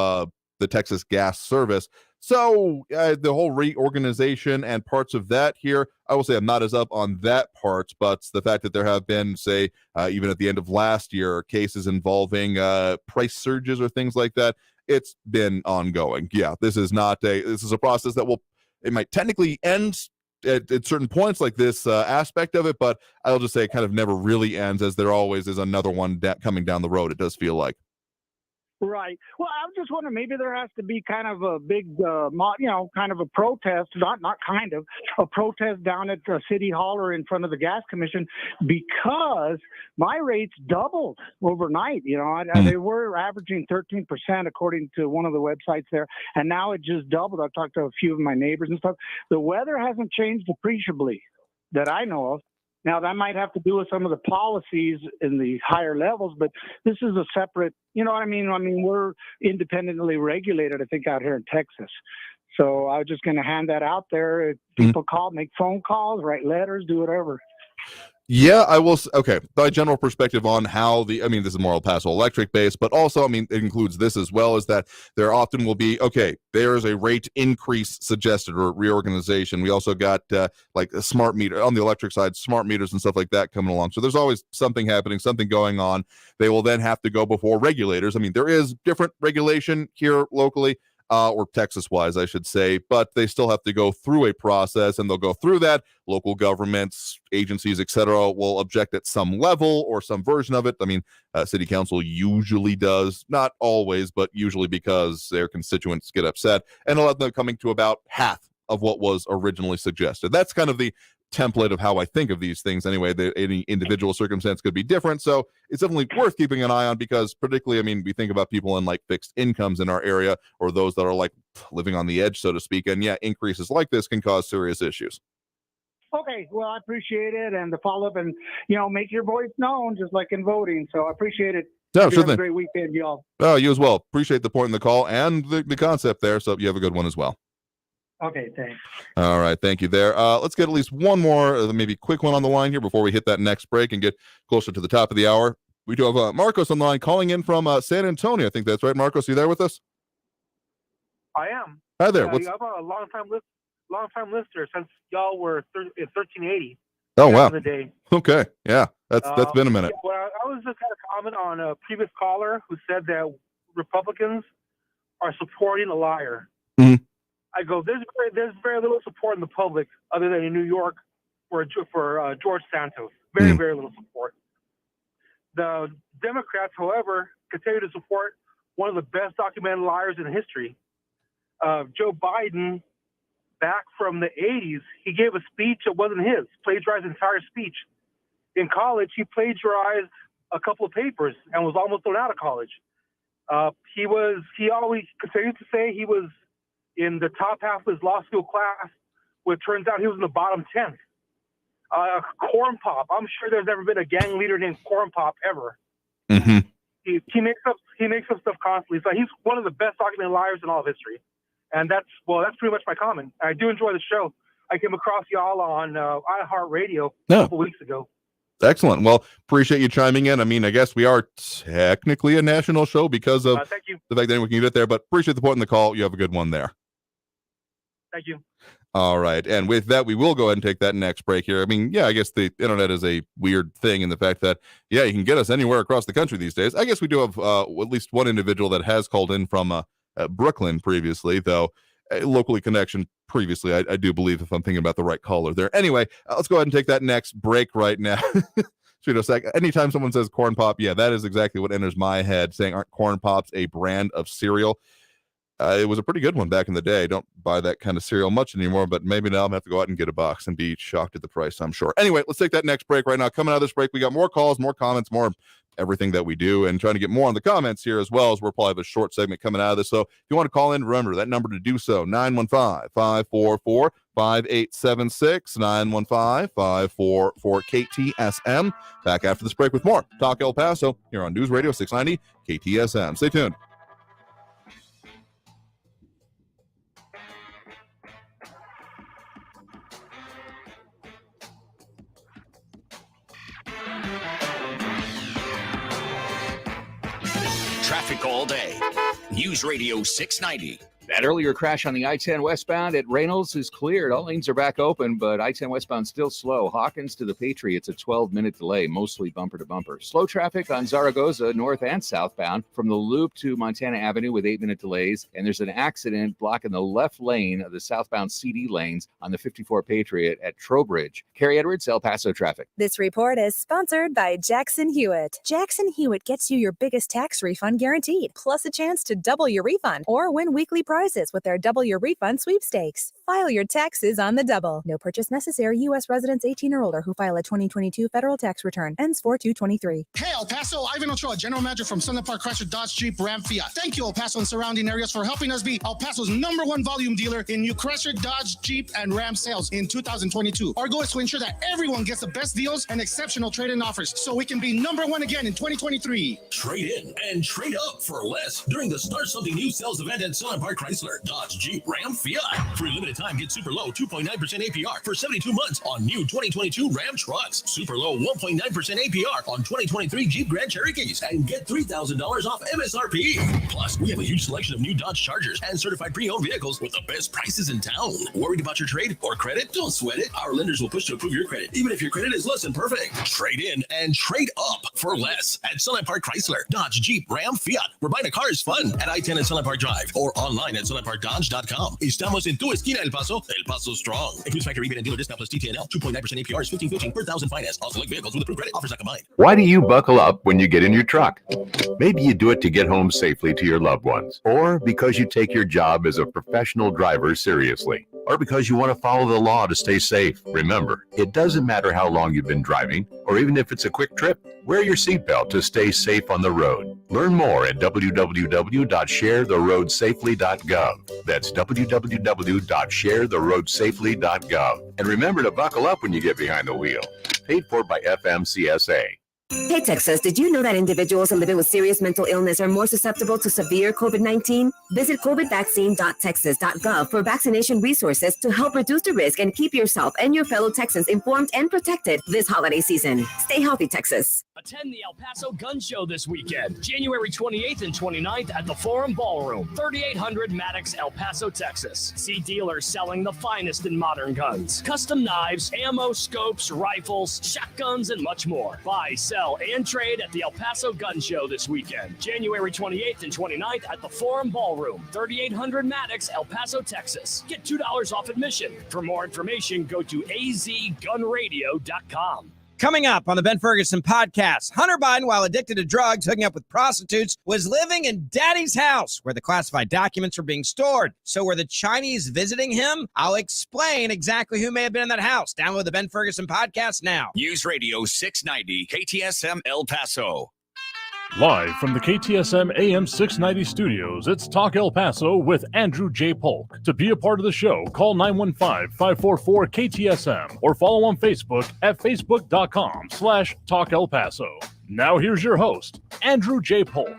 the Texas gas service. So the whole reorganization and parts of that here, I will say I'm not as up on that part, but the fact that there have been, say, even at the end of last year, cases involving price surges or things like that, it's been ongoing. Yeah, this is a process that it might technically end at certain points, like this aspect of it, but I'll just say it kind of never really ends, as there always is another one coming down the road, it does feel like. Right. Well, I was just wondering, maybe there has to be kind of a big, kind of a protest, a protest down at City Hall or in front of the Gas Commission, because my rates doubled overnight. They were averaging 13% according to one of the websites there, and now it just doubled. I've talked to a few of my neighbors and stuff. The weather hasn't changed appreciably that I know of. Now, that might have to do with some of the policies in the higher levels, but this is a separate, you know what I mean? I mean, we're independently regulated, I think, out here in Texas. So I was just going to hand that out there. If people call, make phone calls, write letters, do whatever. Yeah, I will. Okay, my general perspective on how this is more El Paso electric based, but also, it includes this as well, is that there often will be, okay, there is a rate increase suggested or reorganization. We also got like a smart meter on the electric side, smart meters and stuff like that coming along. So there's always something happening, something going on. They will then have to go before regulators. There is different regulation here locally. Or Texas-wise, I should say, but they still have to go through a process, and they'll go through that. Local governments, agencies, etc., will object at some level or some version of it. City council usually does, not always, but usually, because their constituents get upset, and a lot of them coming to about half of what was originally suggested. That's kind of the template of how I think of these things anyway. Any individual circumstance could be different, so it's definitely worth keeping an eye on, because particularly, we think about people in like fixed incomes in our area, or those that are like living on the edge, so to speak, and yeah, increases like this can cause serious issues. Okay, well, I appreciate it, and the follow-up, and, make your voice known, just like in voting, so I appreciate it. No, You sure have a thing. great weekend, y'all. Oh, you as well. Appreciate the point in the call and the concept there, so you have a good one as well. Okay, thanks. All right, thank you there. Let's get at least one more, maybe quick one on the line here before we hit that next break and get closer to the top of the hour. We do have Marcos on the line calling in from San Antonio. I think that's right. Marcos, you there with us? I am. Hi there. I'm a long-time listener since y'all were in 1380. Oh, back wow. in the day. Okay, yeah, that's been a minute. Yeah, well, I was just going to comment on a previous caller who said that Republicans are supporting a liar. Mhm. I go, there's very little support in the public other than in New York for George Santos. Very little support. The Democrats, however, continue to support one of the best documented liars in history. Joe Biden, back from the 80s, he gave a speech that wasn't his, plagiarized his entire speech. In college, he plagiarized a couple of papers and was almost thrown out of college. He always continued to say he was in the top half of his law school class, which turns out he was in the bottom 10th. Corn Pop. I'm sure there's never been a gang leader named Corn Pop ever. Mm-hmm. He makes up stuff constantly. So he's one of the best documented liars in all of history. And that's pretty much my comment. I do enjoy the show. I came across y'all on iHeartRadio a couple weeks ago. Excellent. Well, appreciate you chiming in. I guess we are technically a national show because of thank you. the fact that we can get it there, but appreciate the point in the call. You have a good one there. Thank you. All right. And with that, we will go ahead and take that next break here. I guess the internet is a weird thing in the fact that, yeah, you can get us anywhere across the country these days. I guess we do have at least one individual that has called in from Brooklyn previously, though locally connection previously, I do believe, if I'm thinking about the right caller there. Anyway, let's go ahead and take that next break right now. Anytime someone says Corn Pop, yeah, that is exactly what enters my head, saying, aren't Corn Pops a brand of cereal? It was a pretty good one back in the day. I don't buy that kind of cereal much anymore, but maybe now I'm going to have to go out and get a box and be shocked at the price, I'm sure. Anyway, let's take that next break right now. Coming out of this break, we got more calls, more comments, more everything that we do, and trying to get more on the comments here as well, as we'll probably have a short segment coming out of this. So if you want to call in, remember that number to do so, 915-544-5876, 915-544-KTSM. Back after this break with more Talk El Paso here on News Radio 690 KTSM. Stay tuned. Traffic all day. News Radio 690. That earlier crash on the I-10 westbound at Reynolds is cleared. All lanes are back open, but I-10 westbound still slow. Hawkins to the Patriots, a 12-minute delay, mostly bumper to bumper. Slow traffic on Zaragoza, north and southbound, from the Loop to Montana Avenue with 8-minute delays. And there's an accident blocking the left lane of the southbound CD lanes on the 54 Patriot at Trowbridge. Carrie Edwards, El Paso traffic. This report is sponsored by Jackson Hewitt. Jackson Hewitt gets you your biggest tax refund guaranteed, plus a chance to double your refund or win weekly prizes with their Double Your Refund sweepstakes. File your taxes on the double. No purchase necessary. U.S. residents 18 or older who file a 2022 federal tax return. Ends 4/2/23. Hey, El Paso, Ivan Ochoa, General Manager from Sunland Park Chrysler Dodge Jeep Ram Fiat. Thank you, El Paso and surrounding areas, for helping us be El Paso's #1 volume dealer in new Chrysler, Dodge, Jeep, and Ram sales in 2022. Our goal is to ensure that everyone gets the best deals and exceptional trade-in offers so we can be #1 again in 2023. Trade in and trade up for less during the Start Something New sales event at Sunland Park Chrysler, Dodge, Jeep, Ram, Fiat. For a limited time, get super low 2.9% APR for 72 months on new 2022 Ram trucks. Super low 1.9% APR on 2023 Jeep Grand Cherokees and get $3,000 off MSRP. Plus, we have a huge selection of new Dodge Chargers and certified pre-owned vehicles with the best prices in town. Worried about your trade or credit? Don't sweat it. Our lenders will push to approve your credit, even if your credit is less than perfect. Trade in and trade up for less at Sunland Park Chrysler, Dodge, Jeep, Ram, Fiat. Where buying a car is fun at I-10 and Sunland Park Drive or online at sunlandparkdodge.com. Estamos en tu esquina, El Paso. El Paso Strong. Includes factory rebate and dealer discount plus TTNL. 2.9% APR is $15.15 per thousand finance. All select vehicles with approved credit. Offers not combined. Why do you buckle up when you get in your truck? Maybe you do it to get home safely to your loved ones, or because you take your job as a professional driver seriously, or because you want to follow the law to stay safe. Remember, it doesn't matter how long you've been driving, or even if it's a quick trip. Wear your seatbelt to stay safe on the road. Learn more at www.sharetheroadsafely.gov. That's www.sharetheroadsafely.gov. And remember to buckle up when you get behind the wheel. Paid for by FMCSA. Hey, Texas, did you know that individuals living with serious mental illness are more susceptible to severe COVID-19? Visit covidvaccine.texas.gov for vaccination resources to help reduce the risk and keep yourself and your fellow Texans informed and protected this holiday season. Stay healthy, Texas. Attend the El Paso Gun Show this weekend, January 28th and 29th at the Forum Ballroom, 3800 Maddox, El Paso, Texas. See dealers selling the finest in modern guns, custom knives, ammo, scopes, rifles, shotguns, and much more. Buy, sell, and trade at the El Paso Gun Show this weekend, January 28th and 29th at the Forum Ballroom, 3800 Maddox, El Paso, Texas. Get $2 off admission. For more information, go to azgunradio.com. Coming up on the Ben Ferguson podcast, Hunter Biden, while addicted to drugs, hooking up with prostitutes, was living in Daddy's house where the classified documents were being stored. So were the Chinese visiting him? I'll explain exactly who may have been in that house. Download the Ben Ferguson podcast now. News Radio 690 KTSM El Paso. Live from the KTSM AM 690 studios, it's Talk El Paso with Andrew J. Polk. To be a part of the show, call 915-544-KTSM or follow on Facebook at facebook.com/Talk El Paso. Now here's your host, Andrew J. Polk.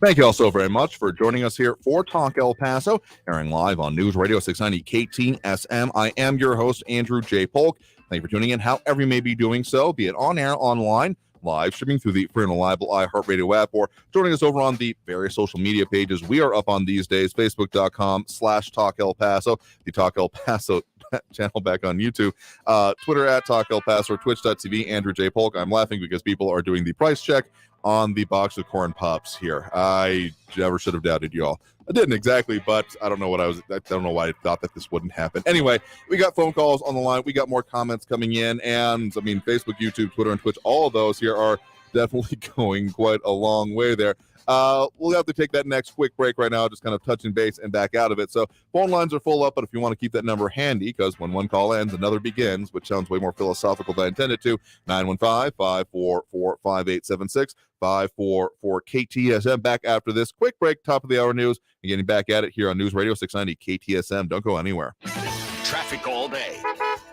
Thank you all so very much for joining us here for Talk El Paso, airing live on News Radio 690 KTSM. I am your host, Andrew J. Polk. Thank you for tuning in, however you may be doing so, be it on air, online, live streaming through the free and reliable iHeartRadio app, or joining us over on the various social media pages we are up on these days, facebook.com/Talk El Paso, the Talk El Paso channel back on YouTube, Twitter at Talk El Paso, or twitch.tv, Andrew J. Polk. I'm laughing because people are doing the price check on the box of corn pops here. I never should have doubted you all. I didn't exactly, but I don't know why I thought that this wouldn't happen. Anyway, we got phone calls on the line. We got more comments coming in, and I mean, Facebook, YouTube, Twitter, and Twitch, all of those here are definitely going quite a long way there. We'll have to take that next quick break right now, just kind of touching base and back out of it. So phone lines are full up, but if you want to keep that number handy, because when one call ends, another begins, which sounds way more philosophical than I intended to, 915-544-5876, 544-KTSM. Back after this quick break, top of the hour news, and getting back at it here on News Radio 690 KTSM. Don't go anywhere. Traffic all day.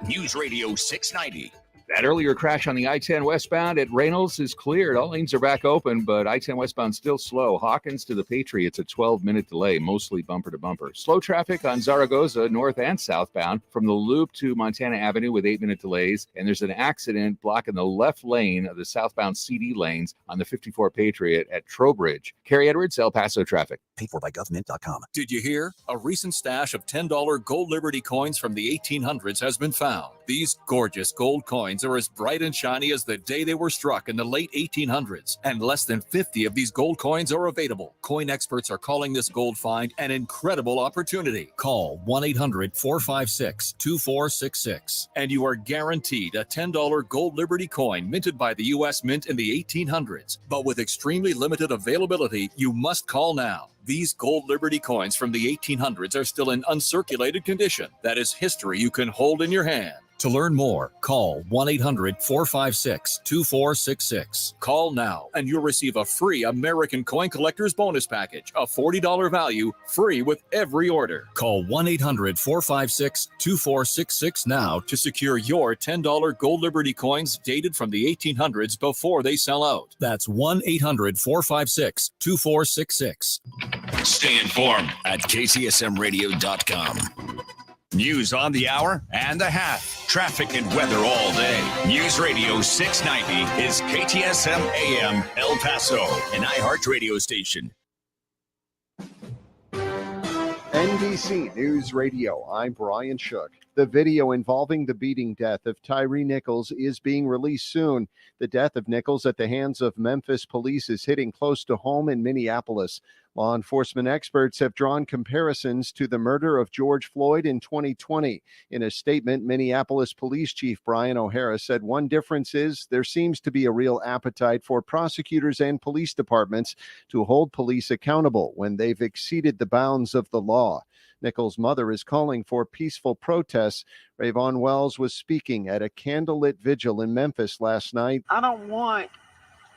News Radio 690. That earlier crash on the I-10 westbound at Reynolds is cleared. All lanes are back open, but I-10 westbound still slow. Hawkins to the Patriots, a 12-minute delay, mostly bumper to bumper. Slow traffic on Zaragoza, north and southbound, from the Loop to Montana Avenue with 8-minute delays. And there's an accident blocking the left lane of the southbound CD lanes on the 54 Patriot at Trowbridge. Kerry Edwards, El Paso traffic. Paid for by government.com. Did you hear? A recent stash of $10 gold Liberty coins from the 1800s has been found. These gorgeous gold coins coins are as bright and shiny as the day they were struck in the late 1800s, and less than 50 of these gold coins are available. Coin experts are calling this gold find an incredible opportunity. Call 1-800-456-2466, and you are guaranteed a $10 gold Liberty coin minted by the U.S. Mint in the 1800s. But with extremely limited availability, you must call now. These gold Liberty coins from the 1800s are still in uncirculated condition. That is history you can hold in your hand. To learn more, call 1-800-456-2466. Call now, and you'll receive a free American Coin Collector's Bonus Package, a $40 value, free with every order. Call 1-800-456-2466 now to secure your $10 gold Liberty coins dated from the 1800s before they sell out. That's 1-800-456-2466. Stay informed at KTSMradio.com. News on the hour and the half. Traffic and weather all day. News Radio 690 is KTSM AM El Paso, an iHeart radio station. NBC News Radio, I'm Brian Shook. The video involving the beating death of Tyree Nichols is being released soon. The death of Nichols at the hands of Memphis police is hitting close to home in Minneapolis. Law enforcement experts have drawn comparisons to the murder of George Floyd in 2020. In a statement, Minneapolis Police Chief Brian O'Hara said one difference is there seems to be a real appetite for prosecutors and police departments to hold police accountable when they've exceeded the bounds of the law. Nichols' mother is calling for peaceful protests. Rayvon Wells was speaking at a candlelit vigil in Memphis last night. I don't want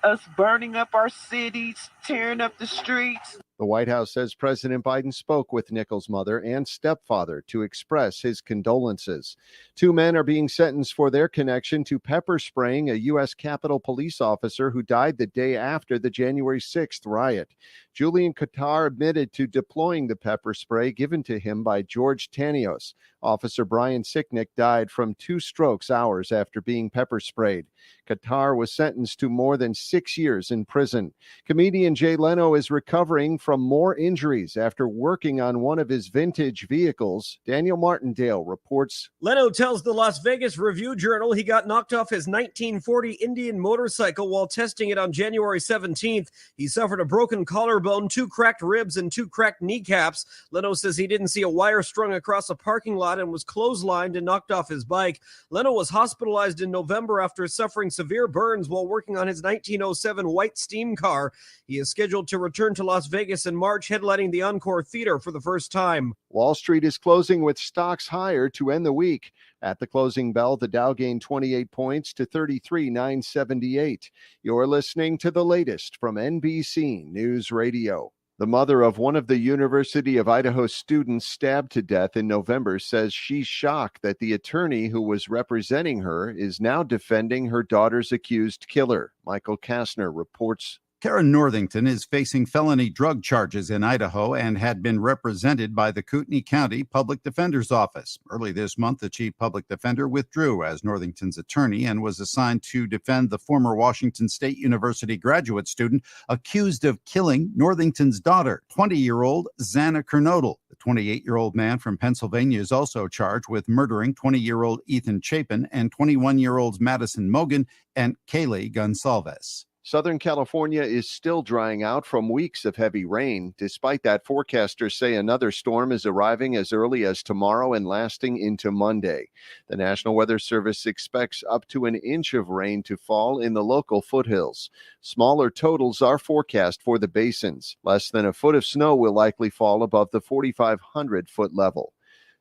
us burning up our cities, tearing up the streets. The White House says President Biden spoke with Nichols' mother and stepfather to express his condolences. 2 men are being sentenced for their connection to pepper spraying a U.S. Capitol police officer who died the day after the January 6th riot. Julian Qatar admitted to deploying the pepper spray given to him by George Tanios. Officer Brian Sicknick died from 2 strokes hours after being pepper sprayed. Qatar was sentenced to more than 6 years in prison. Comedian Jay Leno is recovering from more injuries after working on one of his vintage vehicles. Daniel Martindale reports. Leno tells the Las Vegas Review-Journal he got knocked off his 1940 Indian motorcycle while testing it on January 17th. He suffered a broken collarbone, 2 cracked ribs, and 2 cracked kneecaps. Leno says he didn't see a wire strung across a parking lot and was clotheslined and knocked off his bike. Leno was hospitalized in November after suffering severe burns while working on his 1907 white steam car. He is scheduled to return to Las Vegas in March, headlining the Encore Theater for the first time. Wall Street is closing with stocks higher to end the week. At the closing bell, the Dow gained 28 points to 33,978. You're listening to the latest from NBC News Radio. The mother of one of the University of Idaho students stabbed to death in November says she's shocked that the attorney who was representing her is now defending her daughter's accused killer. Michael Kastner reports. Karen Northington is facing felony drug charges in Idaho and had been represented by the Kootenai County Public Defender's Office. Early this month, the chief public defender withdrew as Northington's attorney and was assigned to defend the former Washington State University graduate student accused of killing Northington's daughter, 20-year-old Xana Kernodle. The 28-year-old man from Pennsylvania is also charged with murdering 20-year-old Ethan Chapin and 21-year-olds Madison Mogan and Kaylee Gonsalves. Southern California is still drying out from weeks of heavy rain. Despite that, forecasters say another storm is arriving as early as tomorrow and lasting into Monday. The National Weather Service expects up to an inch of rain to fall in the local foothills. Smaller totals are forecast for the basins. Less than a foot of snow will likely fall above the 4,500-foot level.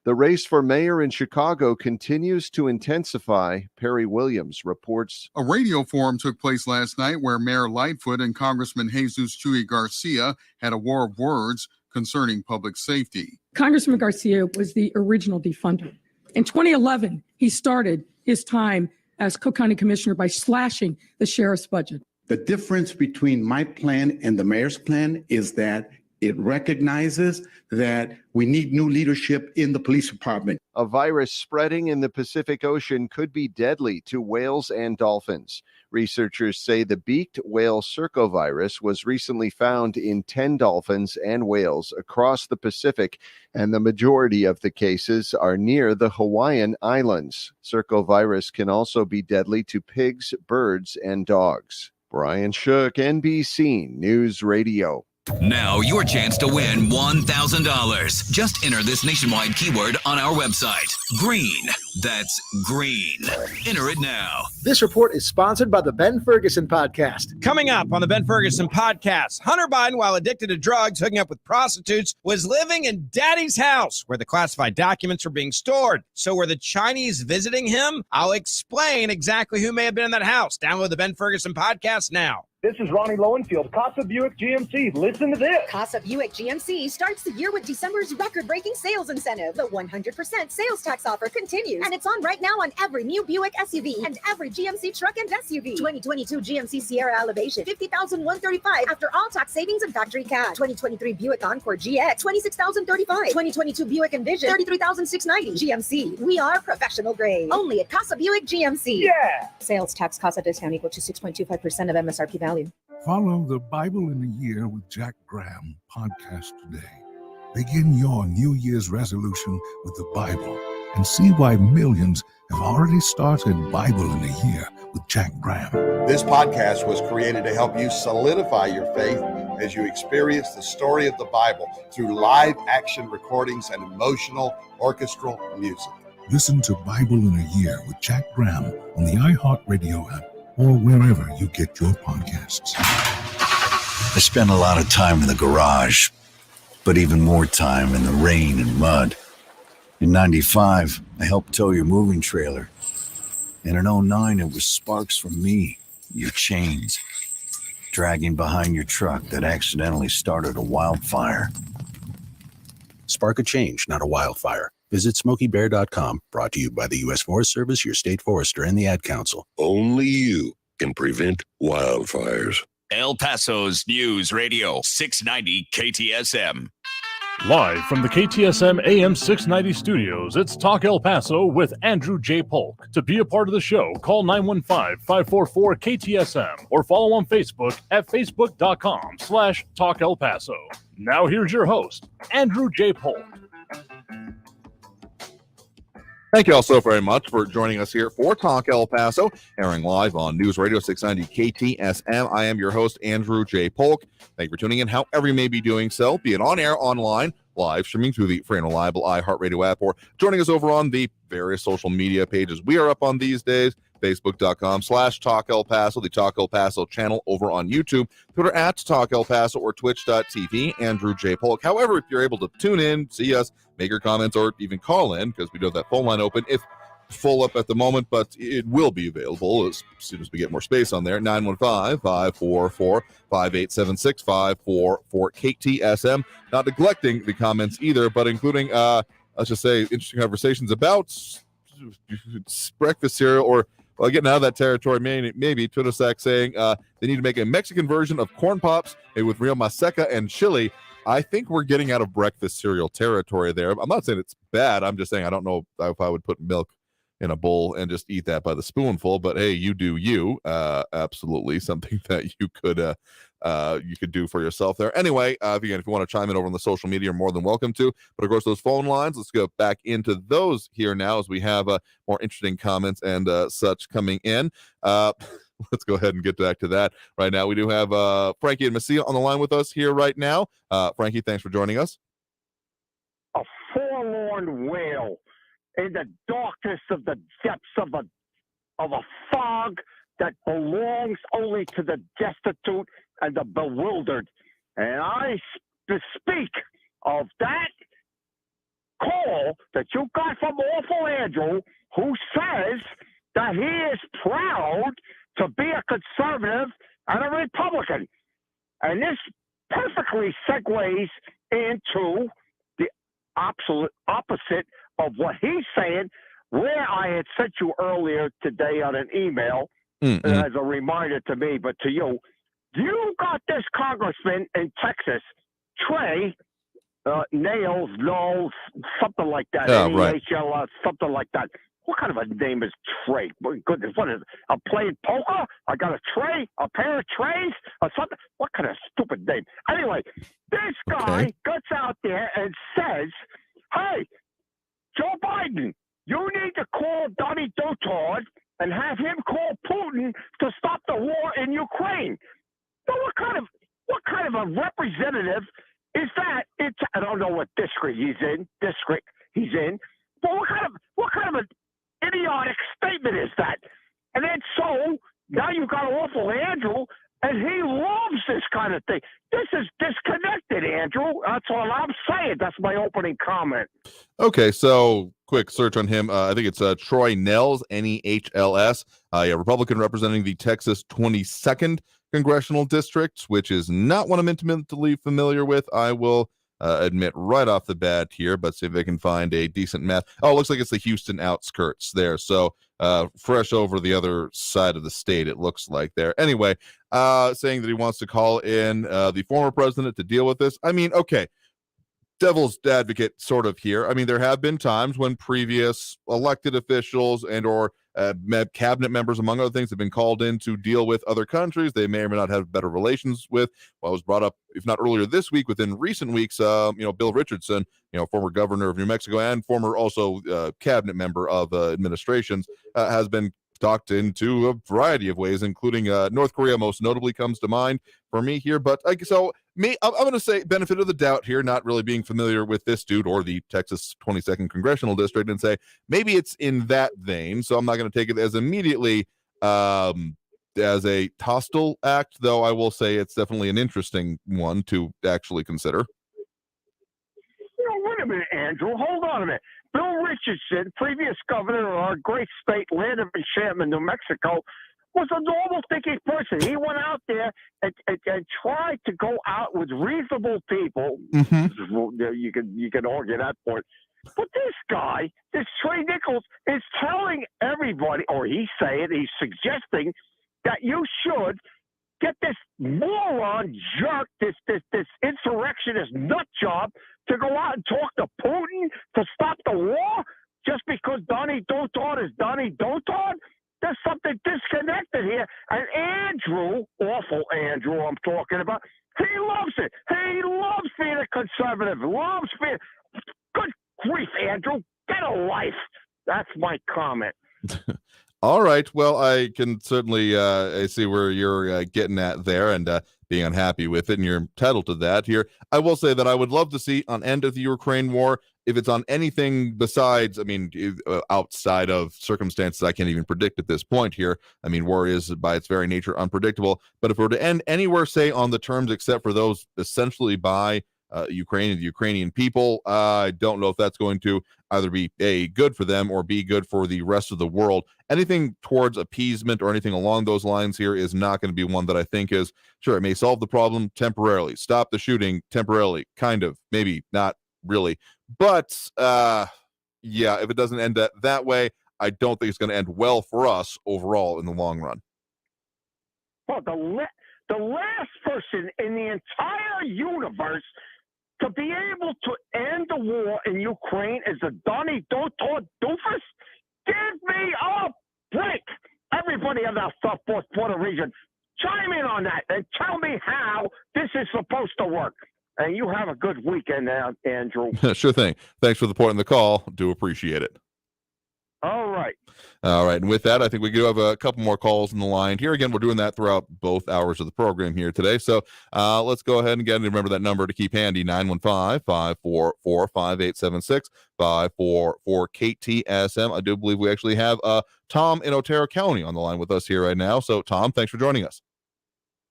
The race for mayor in Chicago continues to intensify. Perry Williams reports. A radio forum took place last night where Mayor Lightfoot and Congressman Jesus Chuy Garcia had a war of words concerning public safety. Congressman Garcia was the original defunder. In 2011, he started his time as Cook County Commissioner by slashing the sheriff's budget. The difference between my plan and the mayor's plan is that it recognizes that we need new leadership in the police department. A virus spreading in the Pacific Ocean could be deadly to whales and dolphins. Researchers say the beaked whale circovirus was recently found in 10 dolphins and whales across the Pacific, and the majority of the cases are near the Hawaiian Islands. Circovirus can also be deadly to pigs, birds, and dogs. Brian Shook, NBC News Radio. Now your chance to win $1,000. Just enter this nationwide keyword on our website. Green. That's green. Enter it now. This report is sponsored by the Ben Ferguson Podcast. Coming up on the Ben Ferguson Podcast, Hunter Biden, while addicted to drugs, hooking up with prostitutes, was living in Daddy's house where the classified documents were being stored. So were the Chinese visiting him? I'll explain exactly who may have been in that house. Download the Ben Ferguson Podcast now. This is Ronnie Lowenfield, Casa Buick GMC. Listen to this. Casa Buick GMC starts the year with December's record-breaking sales incentive. The 100% sales tax offer continues, and it's on right now on every new Buick SUV and every GMC truck and SUV. 2022 GMC Sierra Elevation, $50,135 after all tax savings and factory cash. 2023 Buick Encore GX, $26,035. 2022 Buick Envision, $33,690. GMC, we are professional grade. Only at Casa Buick GMC. Yeah. Sales tax Casa discount equal to 6.25% of MSRP value. Follow the Bible in a Year with Jack Graham podcast today. Begin your New Year's resolution with the Bible and see why millions have already started Bible in a Year with Jack Graham. This podcast was created to help you solidify your faith as you experience the story of the Bible through live action recordings and emotional orchestral music. Listen to Bible in a Year with Jack Graham on the iHeartRadio app or wherever you get your podcasts. I spent a lot of time in the garage, but even more time in the rain and mud. In 95, I helped tow your moving trailer. And in 09, it was sparks from me, your chains, dragging behind your truck that accidentally started a wildfire. Spark a change, not a wildfire. Visit SmokeyBear.com, brought to you by the U.S. Forest Service, your state forester, and the Ad Council. Only you can prevent wildfires. El Paso's News Radio 690 KTSM. Live from the KTSM AM 690 studios, it's Talk El Paso with Andrew J. Polk. To be a part of the show, call 915-544-KTSM or follow on Facebook at facebook.com/Talk El Paso. Now here's your host, Andrew J. Polk. Thank you all so very much for joining us here for Talk El Paso, airing live on News Radio 690 KTSM. I am your host, Andrew J. Polk. Thank you for tuning in, however you may be doing so, be it on air, online, live streaming through the free and reliable iHeartRadio app, or joining us over on the various social media pages we are up on these days. Facebook.com/Talk El Paso, the Talk El Paso channel over on YouTube, Twitter at Talk El Paso, or Twitch.tv, Andrew J. Polk. However, if you're able to tune in, see us, make your comments, or even call in, because we do have that phone line open, if full up at the moment, but it will be available as soon as we get more space on there, 915-544-5876, 544-KTSM. Not neglecting the comments either, but including, let's just say, interesting conversations about breakfast cereal, or getting out of that territory, maybe Twitter saying they need to make a Mexican version of corn pops with real maseca and chili. I think we're getting out of breakfast cereal territory there. I'm not saying it's bad. I'm just saying I don't know if I would put milk in a bowl and just eat that by the spoonful. But hey, you do you. Absolutely something that you could do for yourself there. Anyway, if you want to chime in over on the social media, you're more than welcome to. But of course, those phone lines, let's go back into those here now as we have more interesting comments and such coming in. Let's go ahead and get back to that right now. We do have Frankie and Messia on the line with us here right now. Frankie, thanks for joining us. A forlorn wail in the darkness of the depths of a fog that belongs only to the destitute and the bewildered. And I speak of that call that you got from Awful Andrew, who says that he is proud to be a conservative and a Republican. And this perfectly segues into the absolute opposite of what he's saying, where I had sent you earlier today on an email as a reminder to me, but to you. You got this congressman in Texas, Trey Nails, something like that, right. something like that. What kind of a name is Trey? My goodness, what is it? I'm playing poker? I got a tray, a pair of trays, or something? What kind of stupid name? Anyway, this guy gets out there and says, hey, Joe Biden, you need to call Donnie Dotard and have him call Putin to stop the war in Ukraine. So what kind of a representative is that? I don't know what district he's in, but what kind of an idiotic statement is that? And then so now you've got awful Andrew, and he loves this kind of thing. This is disconnected, Andrew. That's all I'm saying. That's my opening comment. Okay, so quick search on him. I think it's Troy Nehls, Nehls. Republican representing the Texas 22nd Congressional District, which is not one I'm intimately familiar with. I will admit right off the bat here, but see if I can find a decent map. Oh, it looks like it's the Houston outskirts there. So fresh over the other side of the state, it looks like there. Anyway, saying that he wants to call in the former president to deal with this. I mean, okay, devil's advocate sort of here. I mean, there have been times when previous elected officials and or cabinet members, among other things, have been called in to deal with other countries they may or may not have better relations with. Well, it was brought up, if not earlier this week, within recent weeks, Bill Richardson, former governor of New Mexico and former also cabinet member of administrations, has been talked into a variety of ways, including North Korea most notably comes to mind for me here. But I'm going to say benefit of the doubt here, not really being familiar with this dude or the Texas 22nd Congressional District, and say maybe it's in that vein. So I'm not going to take it as immediately as a hostile act, though I will say it's definitely an interesting one to actually consider. Wait a minute, Andrew. Hold on a minute. Bill Richardson, previous governor of our great state, land of enchantment, New Mexico, was a normal thinking person. He went out there and tried to go out with reasonable people. You can argue that point. But this guy, this Trey Nichols, is telling everybody, or he's suggesting that you should get this moron jerk, this insurrectionist nut job to go out and talk to Putin to stop the war just because Donnie Dotard is Donnie Dotard? There's something disconnected here. And Andrew, awful Andrew I'm talking about, he loves it. He loves being a conservative, good grief, Andrew, get a life. That's my comment. All right. Well, I can certainly I see where you're getting at there and being unhappy with it, and you're entitled to that here. I will say that I would love to see an end of the Ukraine war. If it's on anything besides, outside of circumstances I can't even predict at this point here. I mean, war is by its very nature unpredictable. But if it were to end anywhere, say, on the terms except for those essentially by Ukraine and the Ukrainian people, I don't know if that's going to either be A, good for them, or B, good for the rest of the world. Anything towards appeasement or anything along those lines here is not going to be one that I think is, sure, it may solve the problem temporarily, stop the shooting temporarily, kind of, maybe not really. But, if it doesn't end that way, I don't think it's going to end well for us overall in the long run. Well, the last person in the entire universe to be able to end the war in Ukraine is a Donnie Dotard doofus? Give me a break. Everybody in that South Puerto region, chime in on that and tell me how this is supposed to work. And you have a good weekend, Andrew. Sure thing. Thanks for the point in the call. Do appreciate it. All right. And with that, I think we do have a couple more calls in the line here. Again, we're doing that throughout both hours of the program here today. So let's go ahead and again remember that number to keep handy, 915-544-5876, 544-KTSM. I do believe we actually have Tom in Otero County on the line with us here right now. So, Tom, thanks for joining us.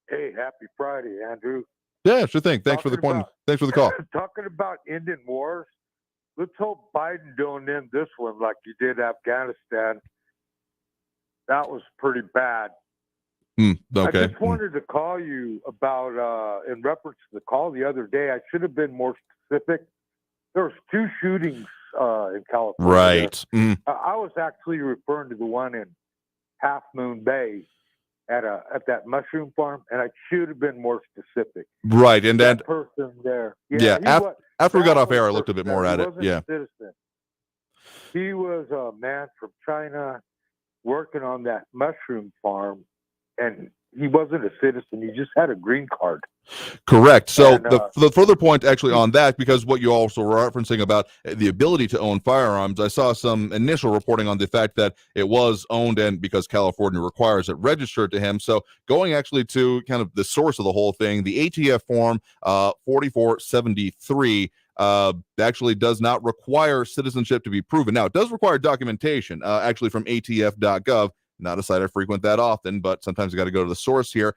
Hey, happy Friday, Andrew. Yeah, sure thing. Thanks for the point. Thanks for the call. Talking about ending wars, let's hope Biden don't end this one like he did Afghanistan. That was pretty bad. Okay. I just wanted to call you about, in reference to the call the other day, I should have been more specific. There was 2 shootings in California. Right. I was actually referring to the one in Half Moon Bay at that mushroom farm, and I should have been more specific. Right, and that person there. After we got off air, I looked a bit more at it. Yeah. He was a man from China working on that mushroom farm, and he wasn't a citizen. He just had a green card. Correct. So And, the further point actually on that, because what you also were referencing about the ability to own firearms, I saw some initial reporting on the fact that it was owned, and because California requires it, registered to him. So going actually to kind of the source of the whole thing, the ATF form 4473 actually does not require citizenship to be proven. Now, it does require documentation, actually from atf.gov. Not a site I frequent that often, but sometimes you got to go to the source here.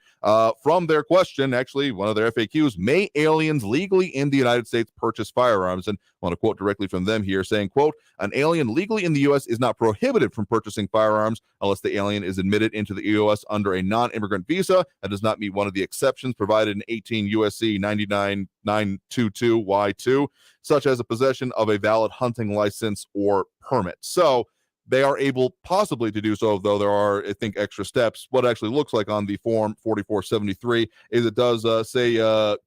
From their question, actually, one of their FAQs, may aliens legally in the United States purchase firearms? And I want to quote directly from them here saying, quote, an alien legally in the U.S. is not prohibited from purchasing firearms unless the alien is admitted into the U.S. under a non-immigrant visa that does not meet one of the exceptions provided in 18 U.S.C. 99922Y2, such as a possession of a valid hunting license or permit. So they are able possibly to do so, though there are, I think, extra steps. What it actually looks like on the form 4473 is it does say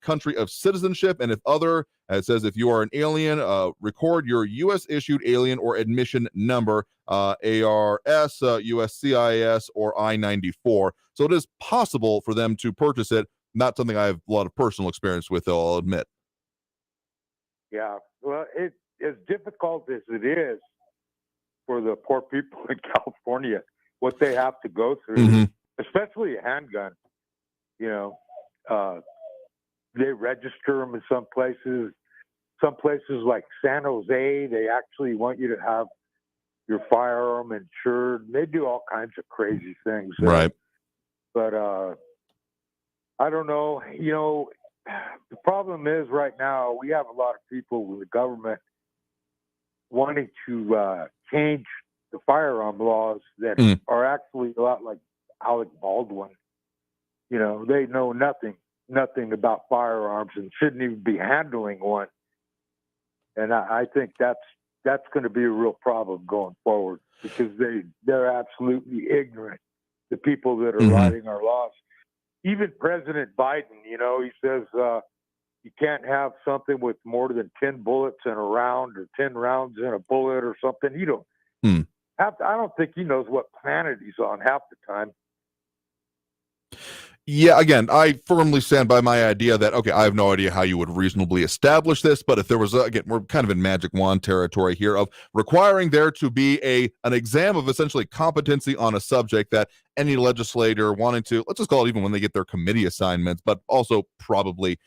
country of citizenship, and if other, it says if you are an alien, record your U.S.-issued alien or admission number, ARS, USCIS, or I-94. So it is possible for them to purchase it. Not something I have a lot of personal experience with, though, I'll admit. Yeah, well, it's as difficult as it is for the poor people in California, what they have to go through, especially a handgun. You know, they register them in some places. Some places like San Jose, they actually want you to have your firearm insured. They do all kinds of crazy things. Right. But I don't know. You know, the problem is right now we have a lot of people with the government wanting to change the firearm laws that are actually a lot like Alec Baldwin. You know, they know nothing about firearms and shouldn't even be handling one. And I think that's going to be a real problem going forward because they're absolutely ignorant, the people that are writing our laws. Even President Biden, you know, he says you can't have something with more than 10 bullets in a round or 10 rounds in a bullet or something. You don't have to, I don't think he knows what planet he's on half the time. Yeah, again, I firmly stand by my idea that, okay, I have no idea how you would reasonably establish this, but if there was, again, we're kind of in magic wand territory here of requiring there to be an exam of essentially competency on a subject that any legislator wanting to, let's just call it even when they get their committee assignments, but also probably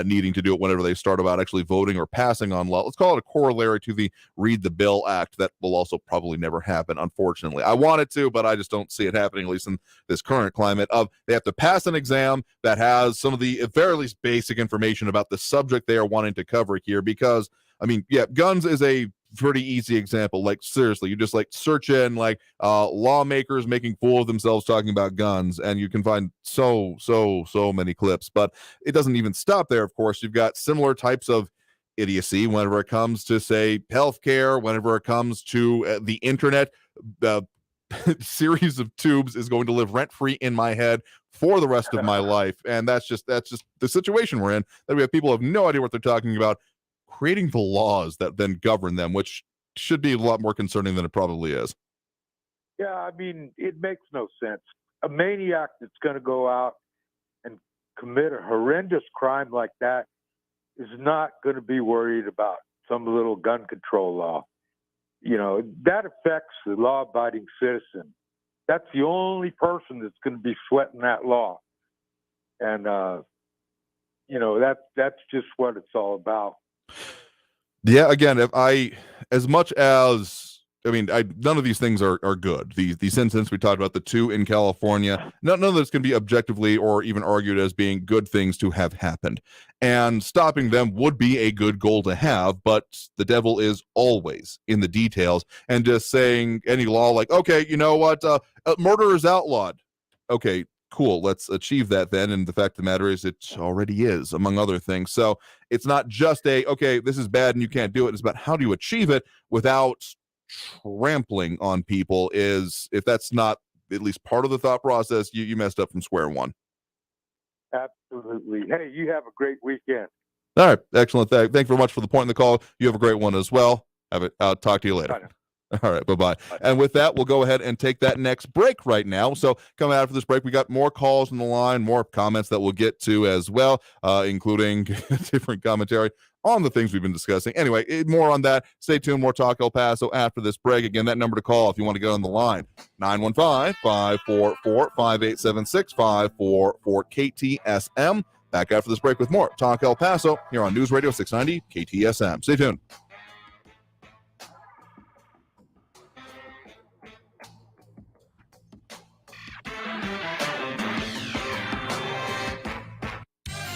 needing to do it whenever they start about actually voting or passing on law. Let's call it a corollary to the Read the Bill Act that will also probably never happen, unfortunately. I want it to, but I just don't see it happening, at least in this current climate of they have to pass an exam that has some of the, at very least, basic information about the subject they are wanting to cover here. Because, I mean, yeah, guns is a pretty easy example. Like, seriously, you just like search in like lawmakers making fool of themselves talking about guns, and you can find so many clips. But it doesn't even stop there. Of course, you've got similar types of idiocy whenever it comes to, say, healthcare, whenever it comes to the internet. The series of tubes is going to live rent-free in my head for the rest of my life, and that's just the situation we're in, that we have people who have no idea what they're talking about creating the laws that then govern them, which should be a lot more concerning than it probably is. Yeah, I mean, it makes no sense. A maniac that's going to go out and commit a horrendous crime like that is not going to be worried about some little gun control law. You know, that affects the law-abiding citizen. That's the only person that's going to be sweating that law. And, you know, that's just what it's all about. Yeah, again, as much as, I mean, none of these things are good. These incidents we talked about, the two in California, none of this can be objectively or even argued as being good things to have happened. And stopping them would be a good goal to have, but the devil is always in the details. And just saying any law like, okay, you know what, murder is outlawed. Okay, cool, let's achieve that then. And the fact of the matter is it already is, among other things. So it's not just okay, this is bad and you can't do it. It's about how do you achieve it without trampling on people. If that's not at least part of the thought process, you messed up from square one. Absolutely. Hey, you have a great weekend. All right, excellent. Thank you very much for the point in the call. You have a great one as well. I'll talk to you later. All right, bye-bye. And with that, we'll go ahead and take that next break right now. So coming after this break, we got more calls on the line, more comments that we'll get to as well, including different commentary on the things we've been discussing. Anyway, more on that. Stay tuned. More Talk El Paso after this break. Again, that number to call if you want to get on the line, 915-544-5876, 544-KTSM. Back after this break with more Talk El Paso here on News Radio 690 KTSM. Stay tuned.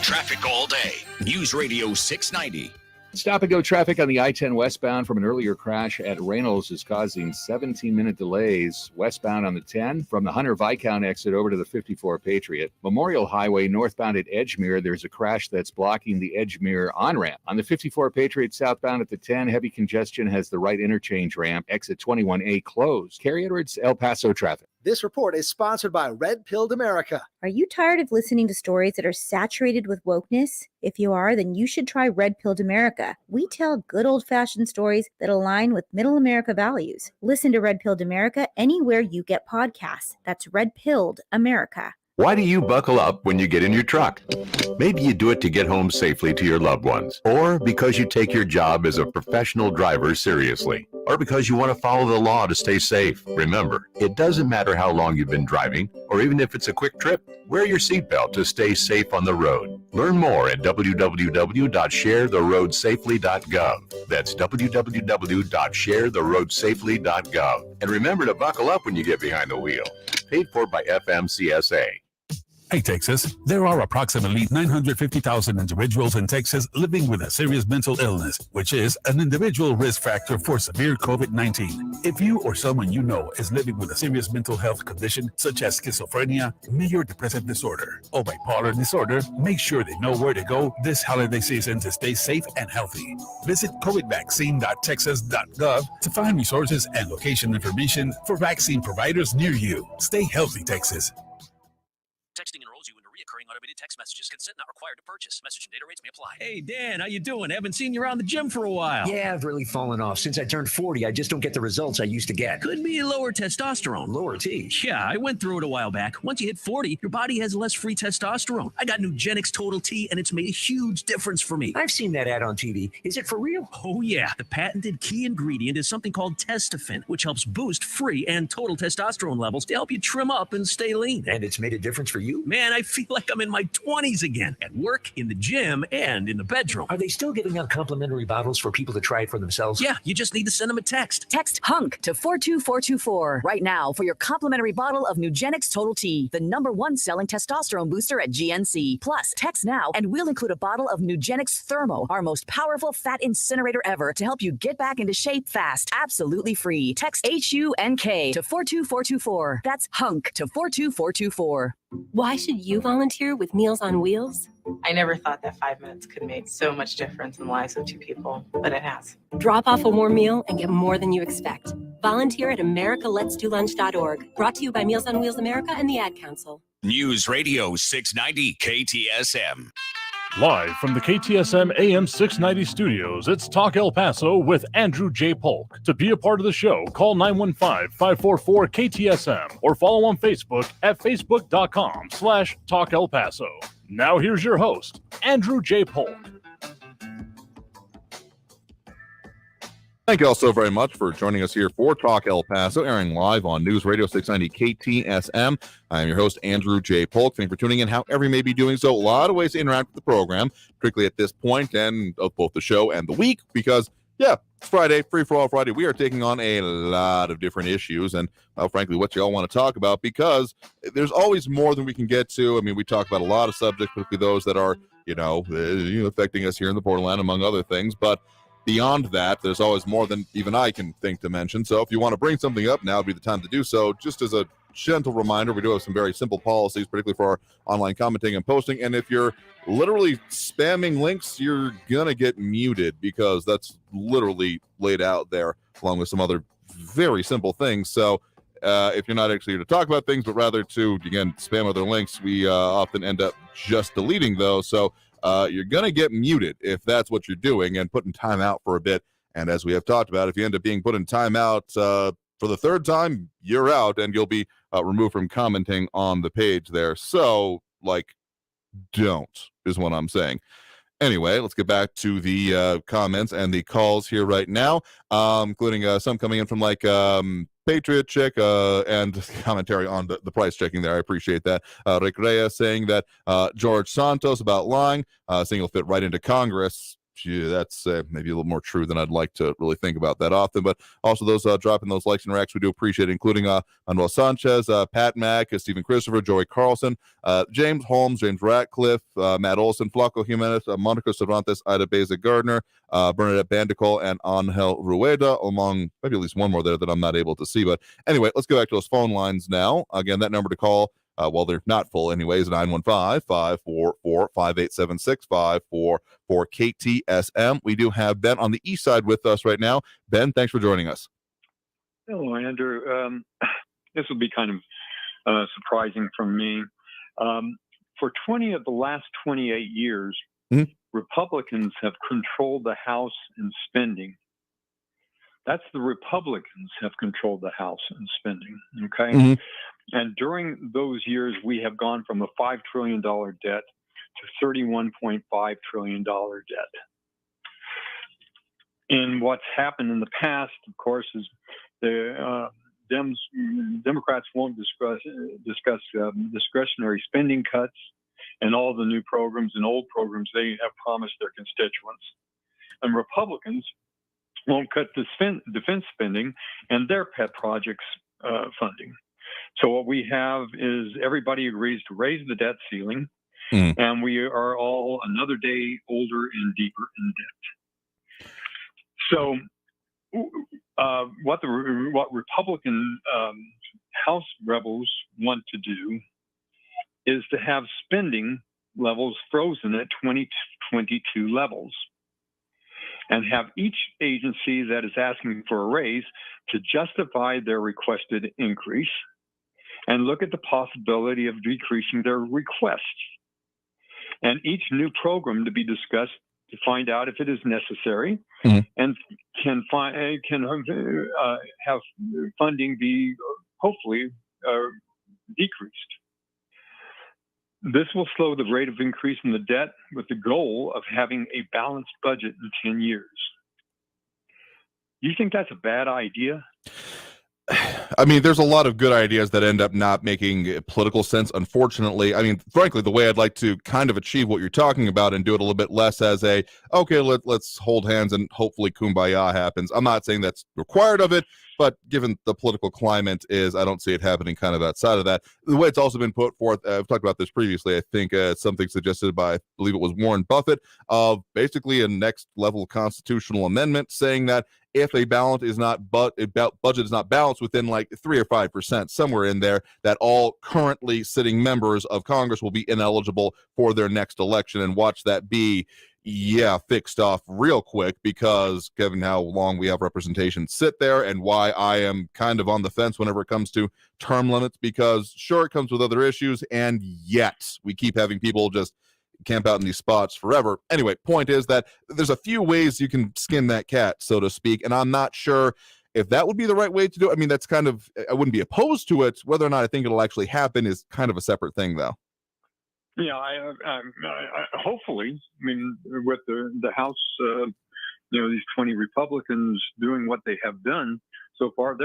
Traffic all day. News Radio 690. Stop-and-go traffic on the I-10 westbound from an earlier crash at Reynolds is causing 17-minute delays westbound on the 10 from the Hunter Viscount exit over to the 54 Patriot. Memorial Highway northbound at Edgemere, there's a crash that's blocking the Edgemere on-ramp. On the 54 Patriot southbound at the 10, heavy congestion has the right interchange ramp, exit 21A closed. Carrie Edwards, El Paso traffic. This report is sponsored by Red Pilled America. Are you tired of listening to stories that are saturated with wokeness? If you are, then you should try Red Pilled America. We tell good old-fashioned stories that align with middle America values. Listen to Red Pilled America anywhere you get podcasts. That's Red Pilled America. Why do you buckle up when you get in your truck? Maybe you do it to get home safely to your loved ones, or because you take your job as a professional driver seriously, or because you want to follow the law to stay safe. Remember, it doesn't matter how long you've been driving, or even if it's a quick trip. Wear your seatbelt to stay safe on the road. Learn more at www.sharetheroadsafely.gov. That's www.sharetheroadsafely.gov. And remember to buckle up when you get behind the wheel. Paid for by FMCSA. Hey, Texas, there are approximately 950,000 individuals in Texas living with a serious mental illness, which is an individual risk factor for severe COVID-19. If you or someone you know is living with a serious mental health condition, such as schizophrenia, major depressive disorder, or bipolar disorder, make sure they know where to go this holiday season to stay safe and healthy. Visit covidvaccine.texas.gov to find resources and location information for vaccine providers near you. Stay healthy, Texas. Texting enrolls you into recurring automated text messages. Consent not required to purchase. Message and data rates may apply. Hey, Dan, how you doing? Haven't seen you around the gym for a while. Yeah, I've really fallen off. Since I turned 40, I just don't get the results I used to get. Could be lower testosterone. Lower T? Yeah, I went through it a while back. Once you hit 40, your body has less free testosterone. I got Nugenix Total T, and it's made a huge difference for me. I've seen that ad on TV. Is it for real? Oh, yeah. The patented key ingredient is something called Testofen, which helps boost free and total testosterone levels to help you trim up and stay lean. And it's made a difference for you? Man, I feel like I'm in my 20s again, at work, in the gym, and in the bedroom. Are they still giving out complimentary bottles for people to try it for themselves? Yeah, you just need to send them a text. Text HUNK to 42424 right now for your complimentary bottle of Nugenix Total T, the #1 selling testosterone booster at GNC. Plus, text now and we'll include a bottle of Nugenix Thermo, our most powerful fat incinerator ever, to help you get back into shape fast. Absolutely free. Text HUNK to 42424. That's HUNK to 42424. Why should you volunteer with Meals on Wheels? I never thought that 5 minutes could make so much difference in the lives of two people, but it has. Drop off a warm meal and get more than you expect. Volunteer at americaletsdolunch.org. Brought to you by Meals on Wheels America and the Ad Council. News Radio 690 KTSM. Live from the KTSM AM 690 studios, it's Talk El Paso with Andrew J. Polk. To be a part of the show, call 915-544-KTSM or follow on Facebook at facebook.com/Talk El Paso. Now here's your host, Andrew J. Polk. Thank you all so very much for joining us here for Talk El Paso, airing live on News Radio 690 KTSM. I am your host, Andrew J. Polk. Thank you for tuning in, however you may be doing so. A lot of ways to interact with the program, particularly at this point and of both the show and the week, because, yeah, it's Friday, Free For All Friday. We are taking on a lot of different issues and, well, frankly, what you all want to talk about, because there's always more than we can get to. I mean, we talk about a lot of subjects, particularly those that are, affecting us here in the borderland, among other things, but beyond that, there's always more than even I can think to mention. So if you want to bring something up, now would be the time to do so. Just as a gentle reminder, we do have some very simple policies, particularly for our online commenting and posting. And if you're literally spamming links, you're going to get muted, because that's literally laid out there along with some other very simple things. So if you're not actually here to talk about things, but rather to, again, spam other links, we often end up just deleting those. So you're going to get muted if that's what you're doing and putting time out for a bit And as we have talked about, if you end up being put in timeout for the third time, you're out and you'll be removed from commenting on the page there. So, don't is what I'm saying. Anyway, let's get back to the comments and the calls here right now, including some coming in from Patriot Chick and commentary on the price checking there. I appreciate that. Rick Reyes saying that George Santos about lying, saying he'll fit right into Congress. Gee, that's maybe a little more true than I'd like to really think about that often. But also those dropping those likes and reacts, we do appreciate it, including Manuel Sanchez, Pat Mack, Stephen Christopher, Joey Carlson, James Holmes, James Ratcliffe, Matt Olson, Flaco Jimenez, Monica Cervantes, Ida Beza Gardner, Bernadette Bandicol, and Angel Rueda, among maybe at least one more there that I'm not able to see. But anyway, let's go back to those phone lines now. Again, that number to call, well, they're not full anyways, 915-544-5876, 544-KTSM. We do have Ben on the east side with us right now. Ben, thanks for joining us. Hello, Andrew. This will be kind of surprising for me. For 20 of the last 28 years, Republicans have controlled the House in spending. That's the Republicans have controlled the House in spending, okay? And during those years, we have gone from a $5 trillion debt to $31.5 trillion debt. And what's happened in the past, of course, is the Democrats won't discuss discretionary spending cuts and all the new programs and old programs they have promised their constituents. And Republicans won't cut defense spending and their pet projects funding. So what we have is everybody agrees to raise the debt ceiling, and we are all another day older and deeper in debt. So what Republican House rebels want to do is to have spending levels frozen at 2022 levels, and have each agency that is asking for a raise to justify their requested increase and look at the possibility of decreasing their requests. And each new program to be discussed to find out if it is necessary and can have funding be hopefully decreased. This will slow the rate of increase in the debt with the goal of having a balanced budget in 10 years. You think that's a bad idea? I mean, there's a lot of good ideas that end up not making political sense, unfortunately. I mean, frankly, the way I'd like to kind of achieve what you're talking about and do it a little bit less as okay, let's hold hands and hopefully kumbaya happens. I'm not saying that's required of it, but given the political climate I don't see it happening kind of outside of that. The way it's also been put forth, I've talked about this previously, I think something suggested by, I believe it was Warren Buffett, of basically a next level constitutional amendment saying that if a budget is not balanced within 3 or 5%, somewhere in there, that all currently sitting members of Congress will be ineligible for their next election, and watch that be fixed off real quick, because given how long we have representation sit there and why I am kind of on the fence whenever it comes to term limits, because sure, it comes with other issues, and yet we keep having people just camp out in these spots forever. Anyway, point is that there's a few ways you can skin that cat, so to speak, and I'm not sure if that would be the right way to do it. I mean, that's kind of, I wouldn't be opposed to it. Whether or not I think it'll actually happen is kind of a separate thing, though. Yeah, I hopefully, I mean, with the House, these 20 Republicans doing what they have done so far,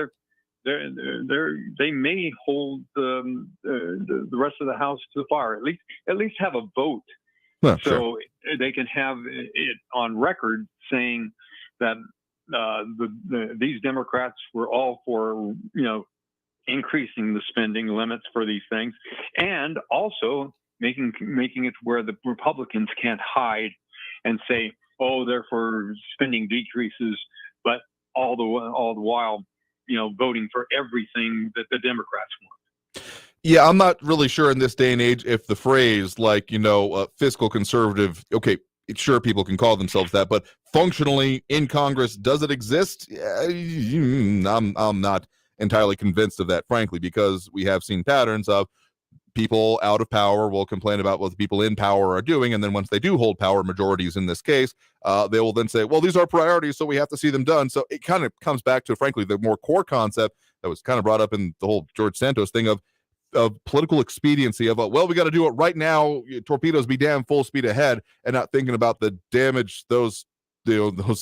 they may hold the rest of the House to the fire. At least have a vote, so they can have it on record saying that these Democrats were all for increasing the spending limits for these things, and also making it where the Republicans can't hide and say, oh, they're for spending decreases, but all the while, voting for everything that the Democrats want. Yeah, I'm not really sure in this day and age if the phrase fiscal conservative, okay, sure, people can call themselves that, but functionally in Congress, does it exist? I'm not entirely convinced of that, frankly, because we have seen patterns of people out of power will complain about what the people in power are doing, and then once they do hold power, majorities in this case, they will then say, well, these are priorities, so we have to see them done. So it kind of comes back to, frankly, the more core concept that was kind of brought up in the whole George Santos thing of political expediency of, well, we got to do it right now, torpedoes be damn, full speed ahead, and not thinking about the damage those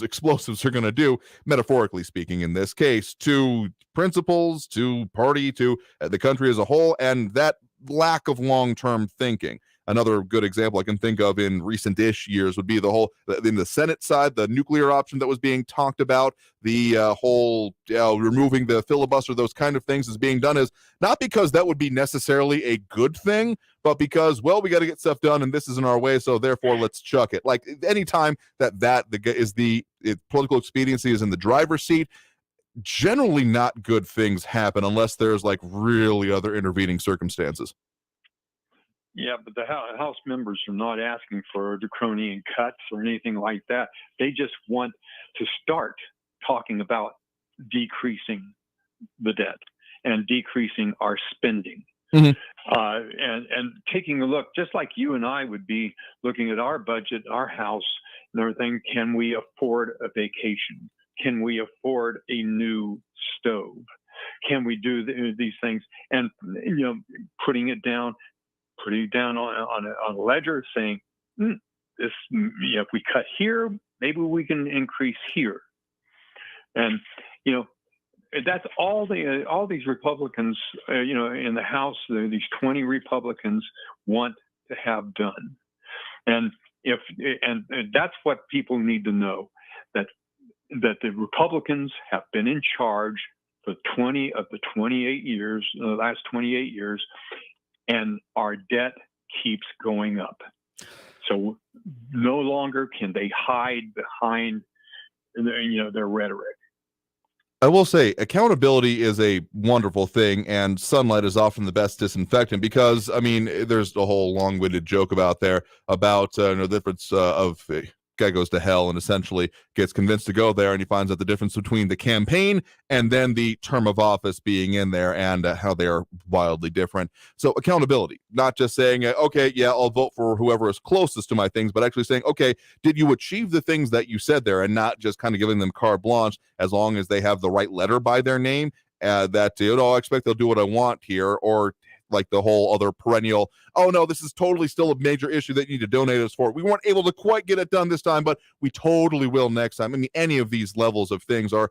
explosives are going to do, metaphorically speaking, in this case, to principles, to party, to the country as a whole, and that lack of long-term thinking. Another good example I can think of in recent-ish years would be the whole, in the Senate side, the nuclear option that was being talked about, the whole removing the filibuster, those kind of things is being done is not because that would be necessarily a good thing, but because, well, we got to get stuff done and this isn't our way, so therefore let's chuck it. Like anytime political expediency is in the driver's seat, generally not good things happen unless there's like really other intervening circumstances. Yeah, but the House members are not asking for draconian cuts or anything like that. They just want to start talking about decreasing the debt and decreasing our spending. And taking a look, just like you and I would be looking at our budget, our house, and everything. Can we afford a vacation? Can we afford a new stove? Can we do these things? And putting it down on a ledger, saying, this, if we cut here, maybe we can increase here. And that's all these Republicans, in the House, these 20 Republicans want to have done. And that's what people need to know, that the Republicans have been in charge for 20 of the 28 years, the last 28 years, and our debt keeps going up. So no longer can they hide behind their rhetoric. I will say accountability is a wonderful thing, and sunlight is often the best disinfectant because, I mean, there's a whole long-winded joke about the difference of guy goes to hell and essentially gets convinced to go there, and he finds out the difference between the campaign and then the term of office being in there and how they are wildly different. So accountability, not just saying, okay, yeah, I'll vote for whoever is closest to my things, but actually saying, okay, did you achieve the things that you said there, and not just kind of giving them carte blanche as long as they have the right letter by their name, I expect they'll do what I want here, or like the whole other perennial, oh no, this is totally still a major issue that you need to donate us for. We weren't able to quite get it done this time, but we totally will next time. I mean, any of these levels of things are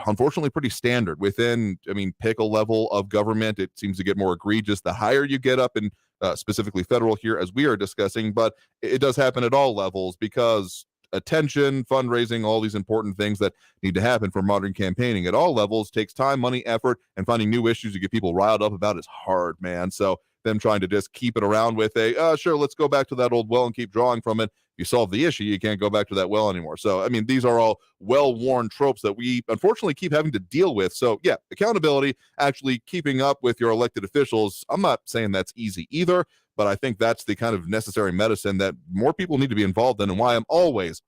unfortunately pretty standard within, pick a level of government. It seems to get more egregious the higher you get up in specifically federal here, as we are discussing, but it does happen at all levels because attention, fundraising, all these important things that need to happen for modern campaigning at all levels takes time, money, effort, and finding new issues to get people riled up about is hard, man. So them trying to just keep it around with sure, let's go back to that old well and keep drawing from it. If you solve the issue, you can't go back to that well anymore. So, these are all well-worn tropes that we unfortunately keep having to deal with. So, yeah, accountability, actually keeping up with your elected officials, I'm not saying that's easy either, but I think that's the kind of necessary medicine that more people need to be involved in, and why I'm always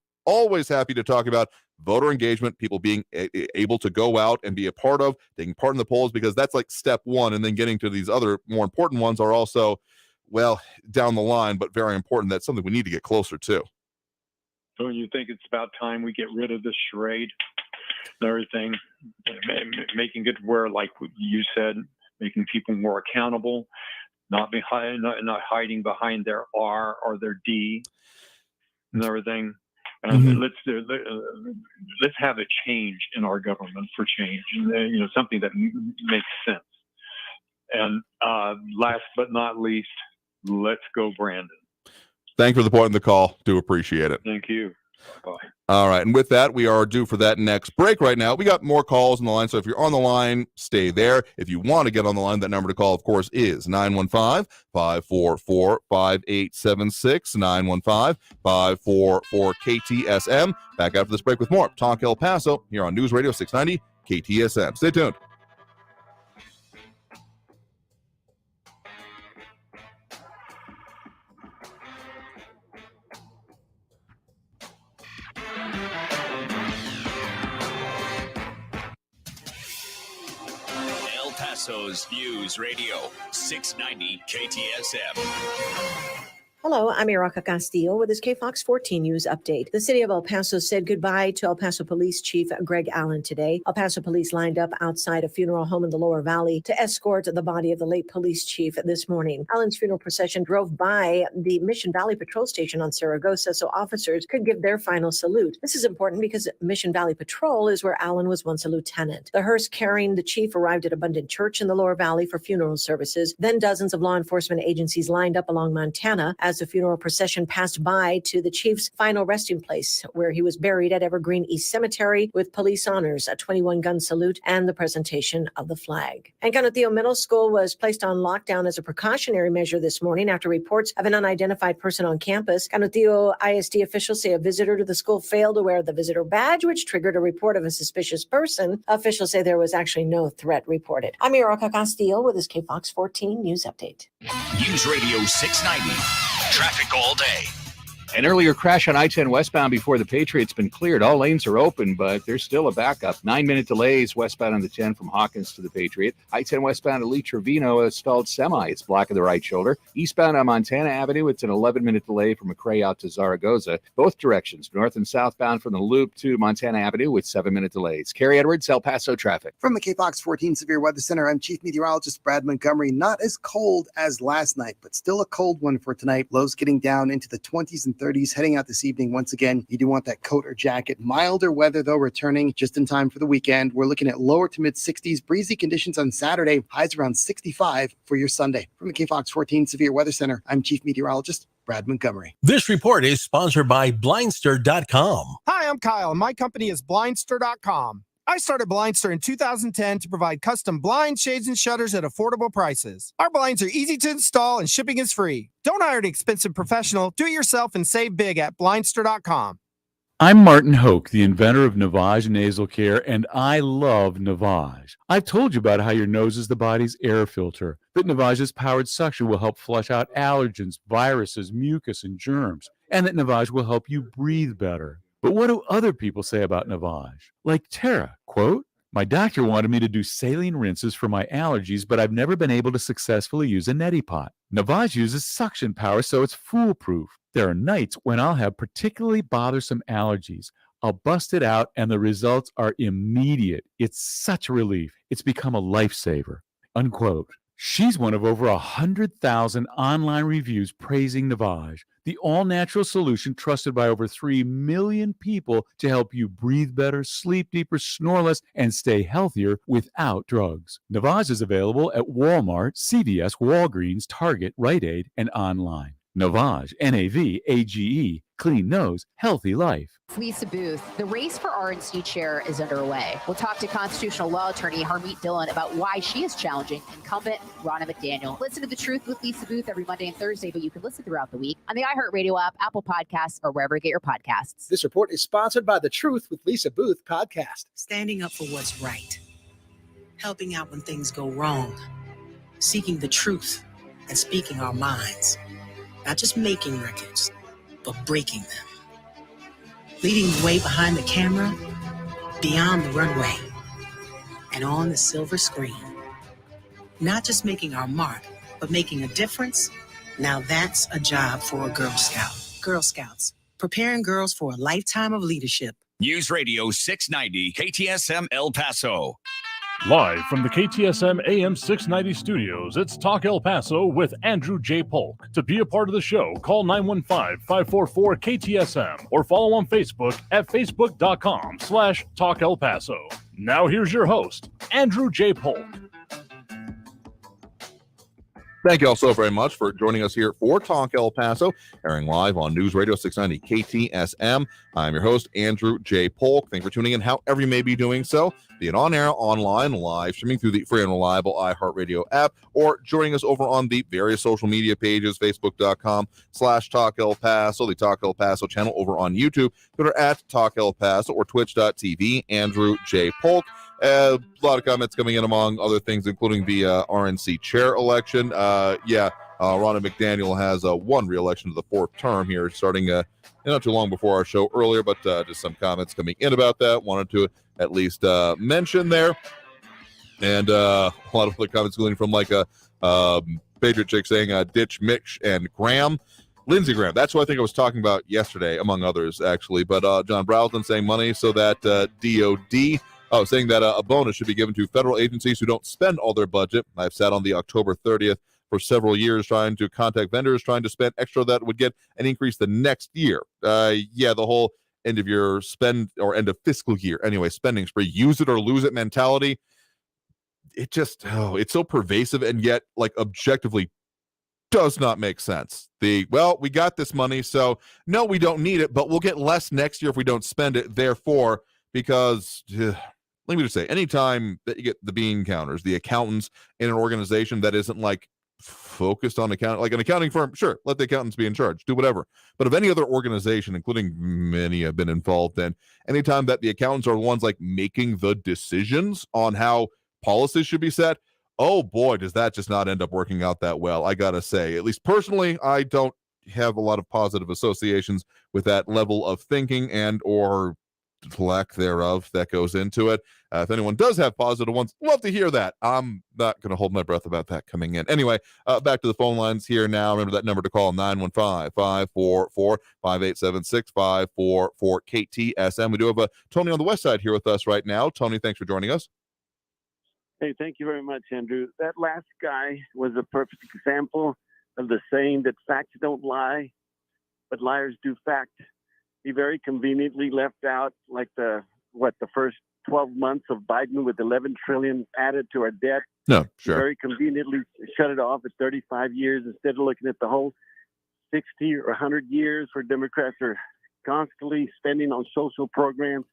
happy to talk about voter engagement, people being able to go out and be a part of, taking part in the polls, because that's like step one, and then getting to these other more important ones are also, well, down the line, but very important. That's something we need to get closer to. So you think it's about time we get rid of this charade and everything, making it where, like you said, making people more accountable, not hiding behind their R or their D and everything. And let's have a change in our government for change, something that makes sense. And last but not least, let's go, Brandon. Thank you for the point in the call. Do appreciate it. Thank you. Bye. All right. And with that, we are due for that next break right now. We got more calls on the line. So if you're on the line, stay there. If you want to get on the line, that number to call, of course, is 915-544-5876, 915-544-KTSM. Back after this break with more Talk El Paso here on News Radio 690 KTSM. Stay tuned. Paso's News Radio 690 KTSM. Hello, I'm Iraca Castillo with this KFOX 14 News Update. The city of El Paso said goodbye to El Paso Police Chief Greg Allen today. El Paso Police lined up outside a funeral home in the Lower Valley to escort the body of the late police chief this morning. Allen's funeral procession drove by the Mission Valley Patrol Station on Zaragoza so officers could give their final salute. This is important because Mission Valley Patrol is where Allen was once a lieutenant. The hearse carrying the chief arrived at Abundant Church in the Lower Valley for funeral services. Then dozens of law enforcement agencies lined up along Montana as the funeral procession passed by to the chief's final resting place, where he was buried at Evergreen East Cemetery with police honors, a 21-gun salute, and the presentation of the flag. And Canutillo Middle School was placed on lockdown as a precautionary measure this morning after reports of an unidentified person on campus. Canutillo ISD officials say a visitor to the school failed to wear the visitor badge, which triggered a report of a suspicious person. Officials say there was actually no threat reported. I'm Iraca Castillo with this KFOX 14 News Update. News Radio 690. Traffic all day. An earlier crash on I-10 westbound before the Patriot's been cleared. All lanes are open, but there's still a backup. 9-minute delays westbound on the 10 from Hawkins to the Patriot. I-10 westbound at Lee Trevino, a stalled semi. It's blocking the right shoulder. Eastbound on Montana Avenue, it's an 11-minute delay from McRae out to Zaragoza. Both directions, north and southbound from the Loop to Montana Avenue with 7-minute delays. Carrie Edwards, El Paso traffic. From the KFOX 14 Severe Weather Center, I'm Chief Meteorologist Brad Montgomery. Not as cold as last night, but still a cold one for tonight. Lows getting down into the 20s and 30s heading out this evening. Once again, you do want that coat or jacket. Milder weather, though, returning just in time for the weekend. We're looking at lower to mid 60s. Breezy conditions on Saturday. Highs around 65 for your Sunday. From the KFOX 14 Severe Weather Center, I'm Chief Meteorologist Brad Montgomery. This report is sponsored by Blindster.com. Hi, I'm Kyle, and my company is Blindster.com. I started Blindster in 2010 to provide custom blinds, shades, and shutters at affordable prices. Our blinds are easy to install and shipping is free. Don't hire an expensive professional. Do it yourself and save big at Blindster.com. I'm Martin Hoke, the inventor of Navage Nasal Care, and I love Navage. I've told you about how your nose is the body's air filter, that Navage's powered suction will help flush out allergens, viruses, mucus, and germs, and that Navage will help you breathe better. But what do other people say about Navage? Like Tara, quote, "My doctor wanted me to do saline rinses for my allergies, but I've never been able to successfully use a neti pot. Navage uses suction power, so it's foolproof. There are nights when I'll have particularly bothersome allergies. I'll bust it out, and the results are immediate. It's such a relief. It's become a lifesaver," unquote. She's one of over 100,000 online reviews praising Navage, the all-natural solution trusted by over 3 million people to help you breathe better, sleep deeper, snore less, and stay healthier without drugs. Navage is available at Walmart, CVS, Walgreens, Target, Rite Aid, and online. Navage, N-A-V-A-G-E, clean nose, healthy life. Lisa Booth, the race for RNC chair is underway. We'll talk to constitutional law attorney Harmeet Dillon about why she is challenging incumbent Ronna McDaniel. Listen to The Truth with Lisa Booth every Monday and Thursday, but you can listen throughout the week on the iHeartRadio app, Apple Podcasts, or wherever you get your podcasts. This report is sponsored by the Truth with Lisa Booth podcast. Standing up for what's right, helping out when things go wrong, seeking the truth and speaking our minds, not just making records, but breaking them. Leading the way behind the camera, beyond the runway, and on the silver screen. Not just making our mark, but making a difference. Now that's a job for a Girl Scout. Girl Scouts, preparing girls for a lifetime of leadership. News Radio 690 KTSM El Paso. Live from the KTSM AM 690 studios, it's Talk El Paso with Andrew J. Polk. To be a part of the show, call 915-544-KTSM or follow on Facebook at facebook.com/Talk El Paso. Now here's your host, Andrew J. Polk. Thank you all so very much for joining us here for Talk El Paso, airing live on News Radio 690 KTSM. I'm your host, Andrew J. Polk. Thank you for tuning in, however you may be doing so, be it on air, online, live streaming through the free and reliable iHeartRadio app, or joining us over on the various social media pages, facebook.com/Talk El Paso, the Talk El Paso channel over on YouTube, Twitter at Talk El Paso, or twitch.tv, Andrew J. Polk. A lot of comments coming in, among other things, including the RNC chair election. Ronna McDaniel has won re-election to the fourth term here, starting not too long before our show earlier, but just some comments coming in about that. Wanted to at least mention there. And a lot of other comments gleaning from like a Patriot chick saying ditch Mitch and Graham. Lindsey Graham, that's what I think I was talking about yesterday, among others, actually. But John Browson saying money so that DOD, saying that a bonus should be given to federal agencies who don't spend all their budget. I've sat on the October 30th for several years trying to contact vendors, trying to spend extra that would get an increase the next year. The whole end of year spend or end of fiscal year, anyway, spending spree, use it or lose it mentality. It just, it's so pervasive and yet like objectively does not make sense. We got this money, so no, we don't need it, but we'll get less next year if we don't spend it. Therefore, because let me just say, anytime that you get the bean counters, the accountants in an organization that isn't like focused on accounting, like an accounting firm, sure, let the accountants be in charge, do whatever. But of any other organization, including many have been involved in, anytime that the accountants are the ones like making the decisions on how policies should be set, oh boy, does that just not end up working out that well. I gotta say, at least personally, I don't have a lot of positive associations with that level of thinking and or lack thereof that goes into it. If anyone does have positive ones, love to hear that. I'm not going to hold my breath about that coming in. Anyway, back to the phone lines here now. Remember that number to call, 915-544-5876-544-KTSM. We do have Tony on the west side here with us right now. Tony, thanks for joining us. Hey, thank you very much, Andrew. That last guy was a perfect example of the saying that facts don't lie, but liars do fact. He very conveniently left out like the first 12 months of Biden with 11 trillion added to our debt. No, sure. He very conveniently shut it off at 35 years instead of looking at the whole 60 or 100 years where Democrats are constantly spending on social programs.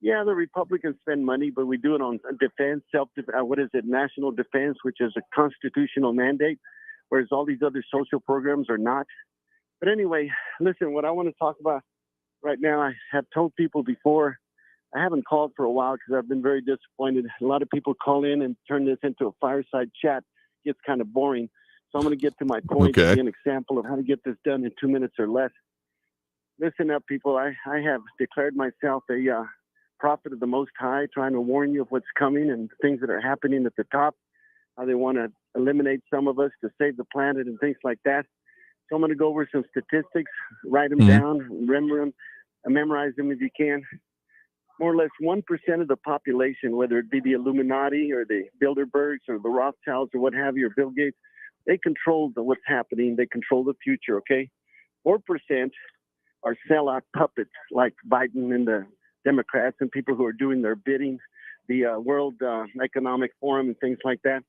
Yeah, the Republicans spend money, but we do it on defense, national defense, which is a constitutional mandate, whereas all these other social programs are not. But anyway, listen, what I want to talk about right now, I have told people before, I haven't called for a while because I've been very disappointed. A lot of people call in and turn this into a fireside chat. It gets kind of boring. So I'm going to get to my point and give an example of how to get this done in 2 minutes or less. Listen up, people. I have declared myself a prophet of the Most High, trying to warn you of what's coming and things that are happening at the top, how they want to eliminate some of us to save the planet and things like that. So I'm going to go over some statistics, write them down, remember them, memorize them if you can. More or less 1% of the population, whether it be the Illuminati or the Bilderbergs or the Rothschilds or what have you, or Bill Gates, they control what's happening. They control the future, okay? 4% are sellout puppets like Biden and the Democrats and people who are doing their bidding, the World Economic Forum and things like that.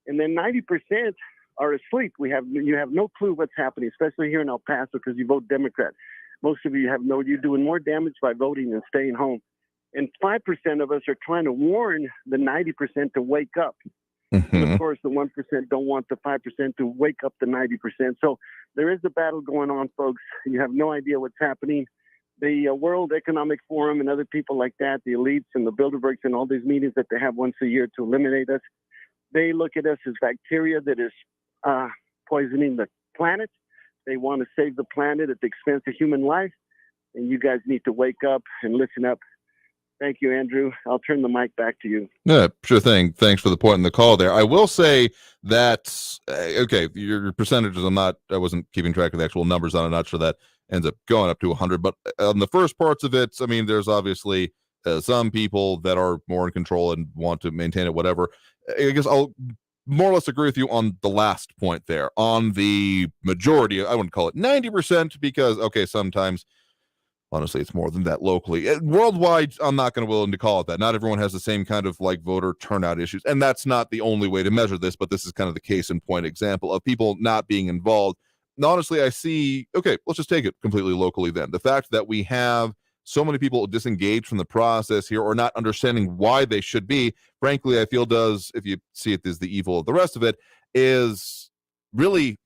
And then 90% are asleep. You have no clue what's happening, especially here in El Paso because you vote Democrat. Most of you you're doing more damage by voting than staying home. And 5% of us are trying to warn the 90% to wake up. And of course, the 1% don't want the 5% to wake up the 90%. So there is a battle going on, folks. You have no idea what's happening. The World Economic Forum and other people like that, the elites and the Bilderbergs and all these meetings that they have once a year to eliminate us, they look at us as bacteria that is poisoning the planet. They want to save the planet at the expense of human life. And you guys need to wake up and listen up. Thank you, Andrew. I'll turn the mic back to you. Yeah, sure thing. Thanks for the point in the call there. I will say that, okay, your percentages, I wasn't keeping track of the actual numbers on it. I'm not sure that ends up going up to 100. But on the first parts of it, I mean, there's obviously some people that are more in control and want to maintain it, whatever. I guess I'll more or less agree with you on the last point there. On the majority, I wouldn't call it 90% because, okay, sometimes honestly, it's more than that locally. Worldwide, I'm not going to willing to call it that. Not everyone has the same kind of like voter turnout issues. And that's not the only way to measure this, but this is kind of the case in point example of people not being involved. And honestly, I see, okay, let's just take it completely locally then. The fact that we have so many people disengaged from the process here or not understanding why they should be, frankly, I feel does, if you see it as the evil of the rest of it, is really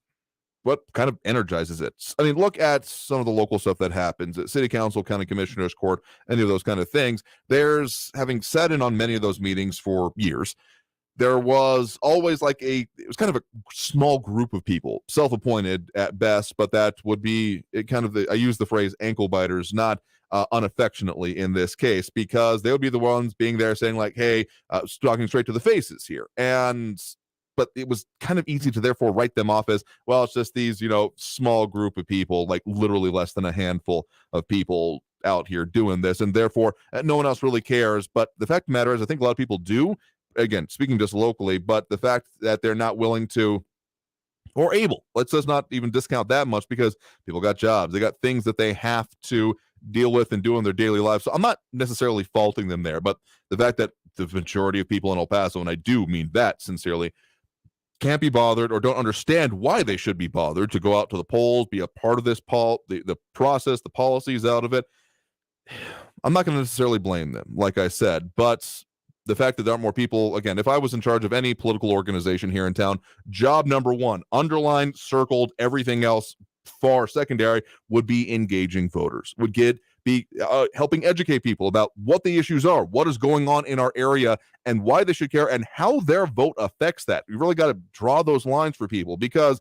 what kind of energizes it. I mean, look at some of the local stuff that happens at city council, county commissioners court, any of those kind of things. There's, having sat in on many of those meetings for years, there was always it was kind of a small group of people, self-appointed at best, but that would be I use the phrase ankle biters, not unaffectionately in this case, because they would be the ones being there saying hey, talking straight to the faces here. But it was kind of easy to therefore write them off as, well, it's just these, small group of people, literally less than a handful of people out here doing this, and therefore no one else really cares. But the fact of the matter is, I think a lot of people do, again, speaking just locally, but the fact that they're not willing to or able, let's just not even discount that much, because people got jobs, they got things that they have to deal with and do in their daily lives. So I'm not necessarily faulting them there, but the fact that the majority of people in El Paso, and I do mean that sincerely, can't be bothered or don't understand why they should be bothered to go out to the polls, be a part of this the process, the policies out of it. I'm not going to necessarily blame them, like I said, but the fact that there aren't more people, again, if I was in charge of any political organization here in town, job number one, underlined, circled, everything else far secondary, would be engaging voters, would be helping educate people about what the issues are, what is going on in our area, and why they should care, and how their vote affects that. We really got to draw those lines for people, because,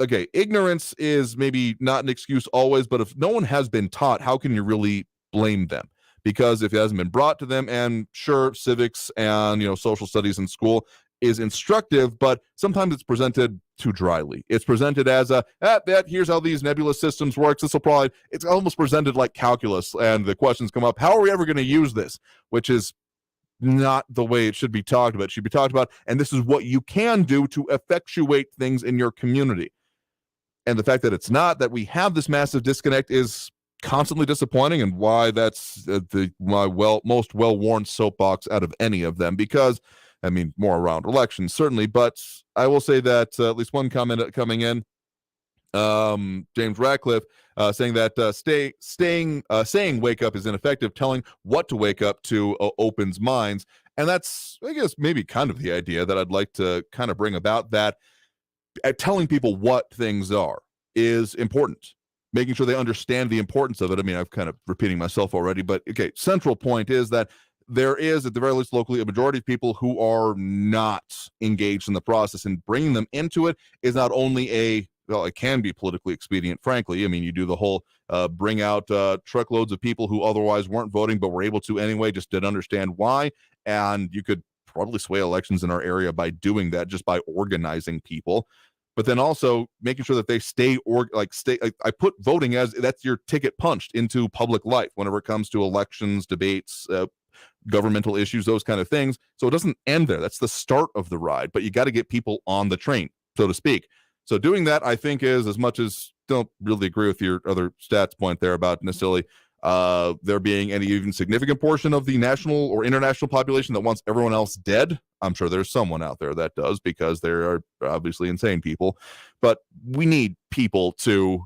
okay, ignorance is maybe not an excuse always, but if no one has been taught, how can you really blame them? Because if it hasn't been brought to them, and sure, civics and social studies in school is instructive, but sometimes it's presented too dryly. It's presented as here's how these nebulous systems works. It's almost presented like calculus, and the questions come up, how are we ever going to use this? Which is not the way it should be talked about. It should be talked about, and this is what you can do to effectuate things in your community. And the fact that it's not, that we have this massive disconnect, is constantly disappointing, and why that's my most well-worn soapbox out of any of them, because more around elections certainly, but I will say that at least one comment coming in, James Ratcliffe saying that saying wake up is ineffective, telling what to wake up to opens minds. And that's, I guess, maybe kind of the idea that I'd like to kind of bring about, that telling people what things are is important, making sure they understand the importance of it. I'm kind of repeating myself already, but okay, central point is that there is, at the very least locally, a majority of people who are not engaged in the process, and bringing them into it is not only it can be politically expedient, frankly. You do the whole bring out truckloads of people who otherwise weren't voting but were able to anyway, just didn't understand why, and you could probably sway elections in our area by doing that, just by organizing people. But then also making sure that they stay. I put voting as that's your ticket punched into public life whenever it comes to elections, debates, governmental issues, those kind of things. So it doesn't end there. That's the start of the ride, but you got to get people on the train, so to speak. So doing that, I think, is, as much as don't really agree with your other stats point there about necessarily there being any even significant portion of the national or international population that wants everyone else dead. I'm sure there's someone out there that does, because there are obviously insane people, but we need people to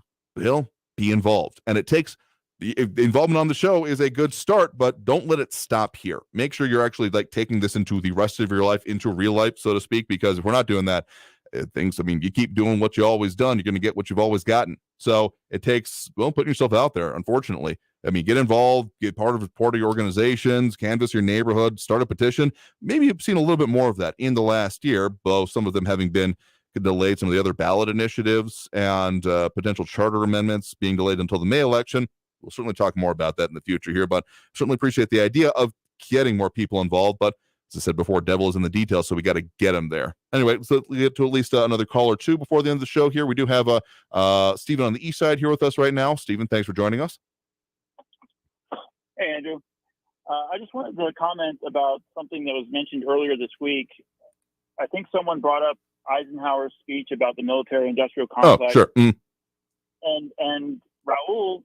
be involved, and it takes the involvement on the show is a good start, but don't let it stop here. Make sure you're actually taking this into the rest of your life, into real life, so to speak, because if we're not doing that, you keep doing what you always done, you're going to get what you've always gotten. So it takes, putting yourself out there, unfortunately. Get involved, get part of party organizations, canvass your neighborhood, start a petition. Maybe you've seen a little bit more of that in the last year, though some of them having been delayed, some of the other ballot initiatives and potential charter amendments being delayed until the May election. We'll certainly talk more about that in the future here, but certainly appreciate the idea of getting more people involved. But as I said before, devil is in the details, so we got to get them there. Anyway, so we get to at least another call or two before the end of the show here. We do have Stephen on the east side here with us right now. Stephen, thanks for joining us. Hey, Andrew. I just wanted to comment about something that was mentioned earlier this week. I think someone brought up Eisenhower's speech about the military-industrial complex. Oh, sure. And Raul,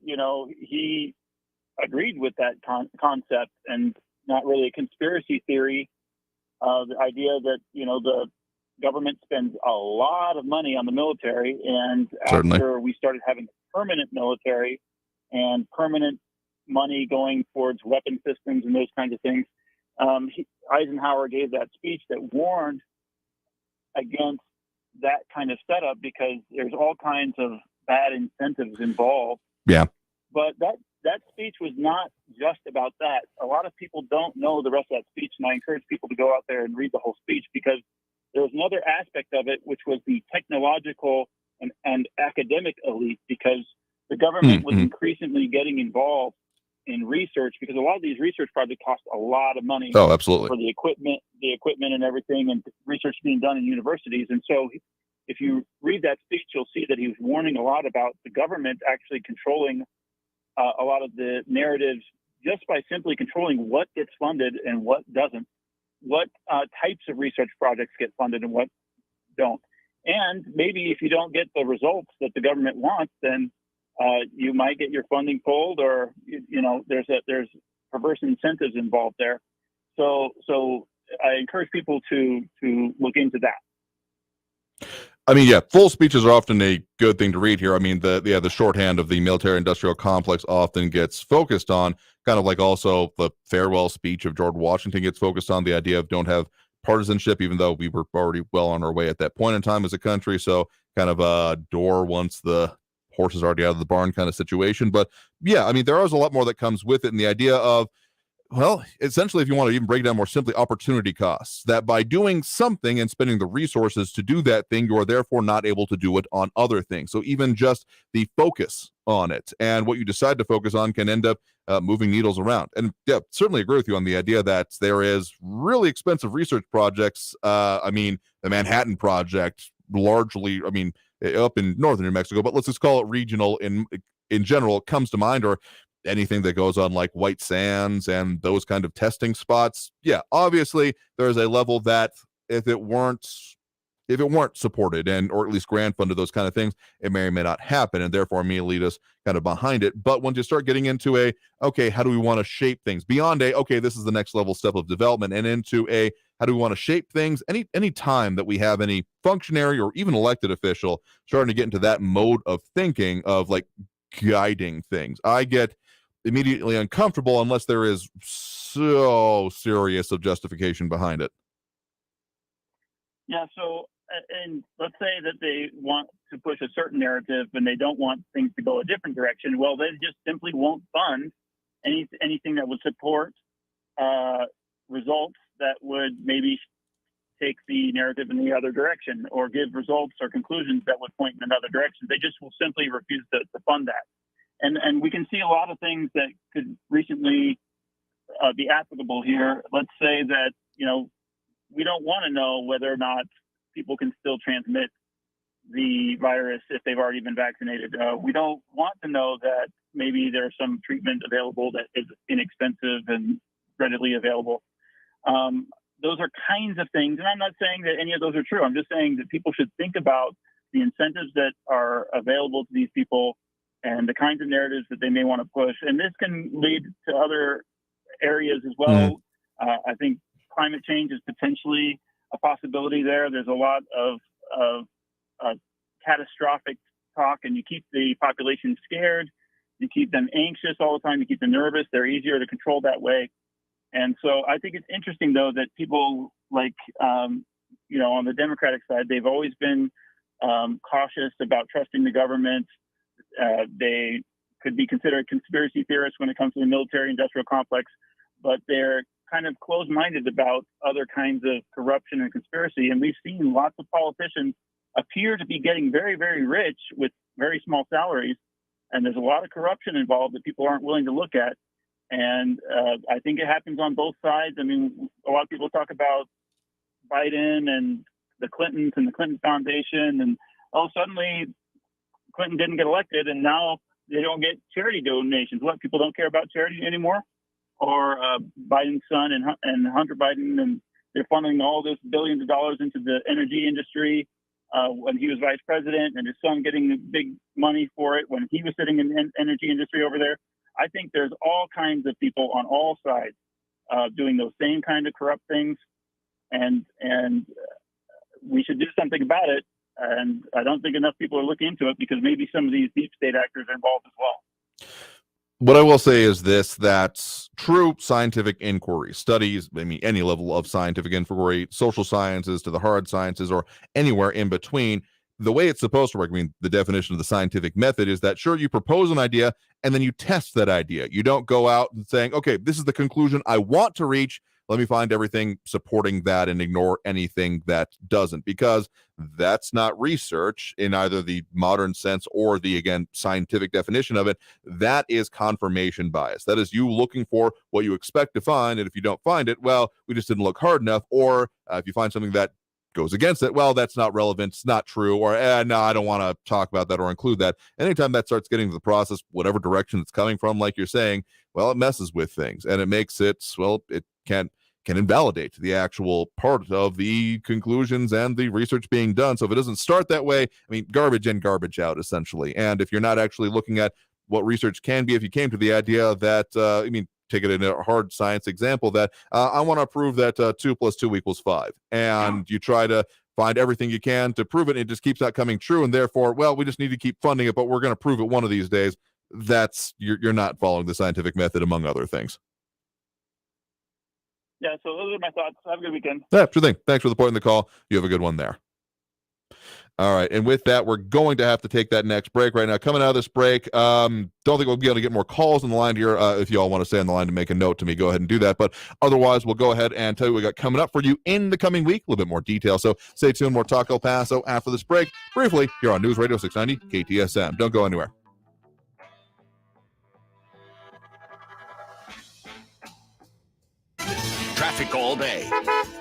he agreed with that concept, and not really a conspiracy theory. The idea that, the government spends a lot of money on the military, and after we started having permanent military and permanent money going towards weapon systems and those kinds of things, Eisenhower gave that speech that warned against that kind of setup, because there's all kinds of bad incentives involved. Yeah. But that speech was not just about that. A lot of people don't know the rest of that speech, and I encourage people to go out there and read the whole speech, because there was another aspect of it, which was the technological and academic elite, because the government was increasingly getting involved in research, because a lot of these research projects cost a lot of money. Oh, absolutely. For the equipment and everything, and research being done in universities. And so if you read that speech, you'll see that he was warning a lot about the government actually controlling a lot of the narratives, just by simply controlling what gets funded and what doesn't, what types of research projects get funded and what don't. And maybe if you don't get the results that the government wants, then you might get your funding pulled, or there's perverse incentives involved there. So I encourage people to look into that. I mean, yeah, full speeches are often a good thing to read here. I mean, the shorthand of the military-industrial complex often gets focused on, kind of like also the farewell speech of George Washington gets focused on the idea of don't have partisanship, even though we were already well on our way at that point in time as a country. So kind of a door once the horse is already out of the barn kind of situation. But yeah, I mean, there is a lot more that comes with it. And the idea of, well, essentially, if you want to even break down more simply, opportunity costs, that by doing something and spending the resources to do that thing, you are therefore not able to do it on other things. So even just the focus on it and what you decide to focus on can end up moving needles around. And yeah, certainly agree with you on the idea that there is really expensive research projects. I mean, the Manhattan Project, largely, I mean, up in northern New Mexico, but let's just call it regional in general, comes to mind, or anything that goes on like White Sands and those kind of testing spots. Yeah, obviously there's a level that if it weren't supported and or at least grant funded, those kind of things, it may or may not happen, and therefore may lead us kind of behind it. But when you start getting into a, okay, how do we want to shape things beyond a, okay, this is the next level step of development, and into a, how do we want to shape things? Any time that we have any functionary or even elected official starting to get into that mode of thinking of like guiding things, I get immediately uncomfortable unless there is so serious of justification behind it. Yeah, so, and let's say that they want to push a certain narrative and they don't want things to go a different direction. Well, they just simply won't fund anything that would support results that would maybe take the narrative in the other direction, or give results or conclusions that would point in another direction. They just will simply refuse to fund that. And we can see a lot of things that could recently be applicable here. Let's say that, we don't want to know whether or not people can still transmit the virus if they've already been vaccinated. We don't want to know that maybe there's some treatment available that is inexpensive and readily available. Those are kinds of things. And I'm not saying that any of those are true. I'm just saying that people should think about the incentives that are available to these people and the kinds of narratives that they may want to push. And this can lead to other areas as well. I think climate change is potentially a possibility there. There's a lot of catastrophic talk, and you keep the population scared. You keep them anxious all the time. You keep them nervous. They're easier to control that way. And so I think it's interesting, though, that people like, on the Democratic side, they've always been cautious about trusting the government. They could be considered conspiracy theorists when it comes to the military-industrial complex, but they're kind of closed-minded about other kinds of corruption and conspiracy. And we've seen lots of politicians appear to be getting very, very rich with very small salaries. And there's a lot of corruption involved that people aren't willing to look at. And I think it happens on both sides. I mean, a lot of people talk about Biden and the Clintons and the Clinton Foundation, and suddenly Clinton didn't get elected, and now they don't get charity donations. What, people don't care about charity anymore? Or Biden's son and Hunter Biden, and they're funneling all this billions of dollars into the energy industry when he was vice president, and his son getting big money for it when he was sitting in the energy industry over there. I think there's all kinds of people on all sides doing those same kind of corrupt things, and we should do something about it. And I don't think enough people are looking into it, because maybe some of these deep state actors are involved as well. What I will say is this, that true scientific inquiry, studies, I mean, any level of scientific inquiry, social sciences to the hard sciences or anywhere in between, the way it's supposed to work, I mean, the definition of the scientific method is that, sure, you propose an idea and then you test that idea. You don't go out and saying, okay, this is the conclusion I want to reach. Let me find everything supporting that and ignore anything that doesn't, because that's not research in either the modern sense or the, again, scientific definition of it. That is confirmation bias. That is you looking for what you expect to find. And if you don't find it, well, we just didn't look hard enough. Or if you find something that goes against it, well, that's not relevant, it's not true, or no, I don't want to talk about that or include that. Anytime that starts getting to the process, whatever direction it's coming from, like you're saying, well, it messes with things, and it makes it, well, it can invalidate the actual part of the conclusions and the research being done. So if it doesn't start that way, I mean, garbage in, garbage out, essentially. And if you're not actually looking at what research can be, if you came to the idea that, take it in a hard science example, that I want to prove that 2 + 2 = 5. And you try to find everything you can to prove it, and it just keeps not coming true. And therefore, well, we just need to keep funding it, but we're going to prove it one of these days. That's, you're not following the scientific method, among other things. Yeah, so those are my thoughts. Have a good weekend. Yeah, sure thing. Thanks for the point in the call. You have a good one there. All right, and with that, we're going to have to take that next break right now. Coming out of this break, don't think we'll be able to get more calls on the line here. If you all want to stay on the line to make a note to me, go ahead and do that. But otherwise, we'll go ahead and tell you what we got coming up for you in the coming week. A little bit more detail. So stay tuned. More Talk El Paso after this break. Briefly, here on News Radio 690 KTSM. Don't go anywhere. Traffic all day.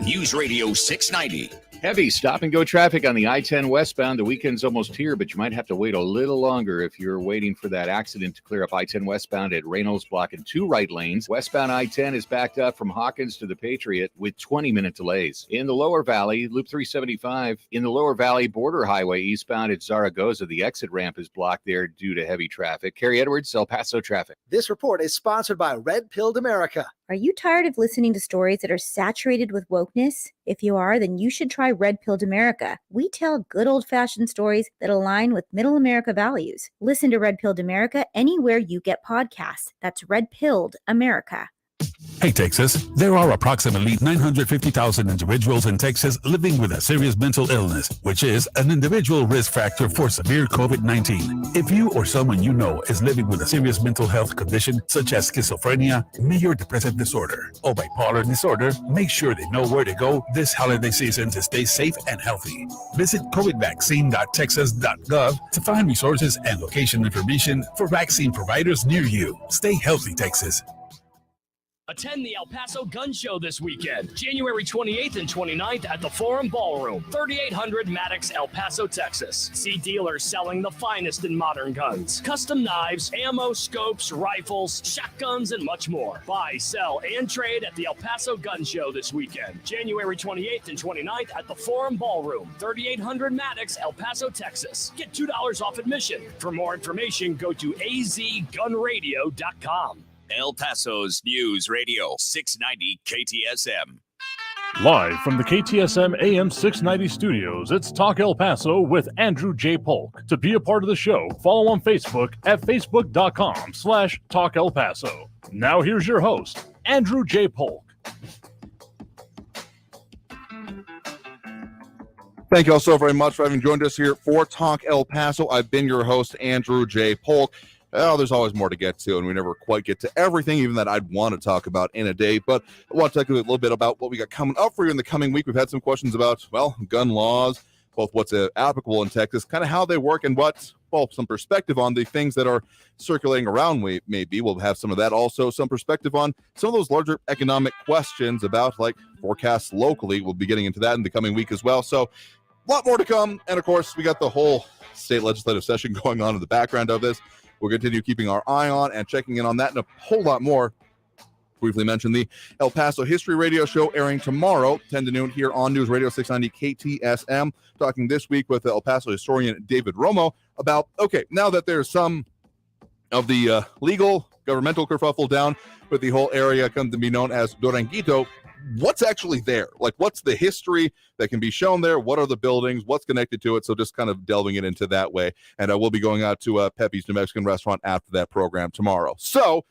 News Radio 690. Heavy stop-and-go traffic on the I-10 westbound. The weekend's almost here, but you might have to wait a little longer if you're waiting for that accident to clear up I-10 westbound at Reynolds, blocking 2 right lanes. Westbound I-10 is backed up from Hawkins to the Patriot with 20-minute delays. In the Lower Valley, Loop 375. In the Lower Valley, Border Highway eastbound at Zaragoza, the exit ramp is blocked there due to heavy traffic. Carrie Edwards, El Paso traffic. This report is sponsored by Red Pilled America. Are you tired of listening to stories that are saturated with wokeness? If you are, then you should try Red Pilled America. We tell good old-fashioned stories that align with middle America values. Listen to Red Pilled America anywhere you get podcasts. That's Red Pilled America. Hey, Texas, there are approximately 950,000 individuals in Texas living with a serious mental illness, which is an individual risk factor for severe COVID-19. If you or someone you know is living with a serious mental health condition, such as schizophrenia, major depressive disorder, or bipolar disorder, make sure they know where to go this holiday season to stay safe and healthy. Visit covidvaccine.texas.gov to find resources and location information for vaccine providers near you. Stay healthy, Texas. Attend the El Paso Gun Show this weekend, January 28th and 29th at the Forum Ballroom, 3800 Maddox, El Paso, Texas. See dealers selling the finest in modern guns, custom knives, ammo, scopes, rifles, shotguns, and much more. Buy, sell, and trade at the El Paso Gun Show this weekend, January 28th and 29th at the Forum Ballroom, 3800 Maddox, El Paso, Texas. Get $2 off admission. For more information, go to azgunradio.com. El Paso's News Radio 690 KTSM. Live from the KTSM AM 690 studios, it's Talk El Paso with Andrew J. Polk. To be a part of the show, follow on Facebook at facebook.com/Talk El Paso. Now here's your host, Andrew J. Polk. Thank you all so very much for having joined us here for Talk El Paso. I've been your host, Andrew J. Polk. Oh, there's always more to get to, and we never quite get to everything, even that I'd want to talk about in a day. But I want to talk a little bit about what we got coming up for you in the coming week. We've had some questions about, well, gun laws, both what's applicable in Texas, kind of how they work, and what, well, some perspective on the things that are circulating around maybe. We'll have some of that. Also, some perspective on some of those larger economic questions about, like, forecasts locally. We'll be getting into that in the coming week as well. So a lot more to come. And, of course, we got the whole state legislative session going on in the background of this. We'll continue keeping our eye on and checking in on that and a whole lot more. Briefly mention the El Paso History Radio Show airing tomorrow, 10 to noon here on News Radio 690 KTSM. Talking this week with El Paso historian David Romo about, okay, now that there's some of the legal governmental kerfuffle down, but the whole area come to be known as Duranguito, what's actually there? Like, what's the history that can be shown there? What are the buildings? What's connected to it? So just kind of delving it into that way. And we'll be going out to Pepe's New Mexican restaurant after that program tomorrow. So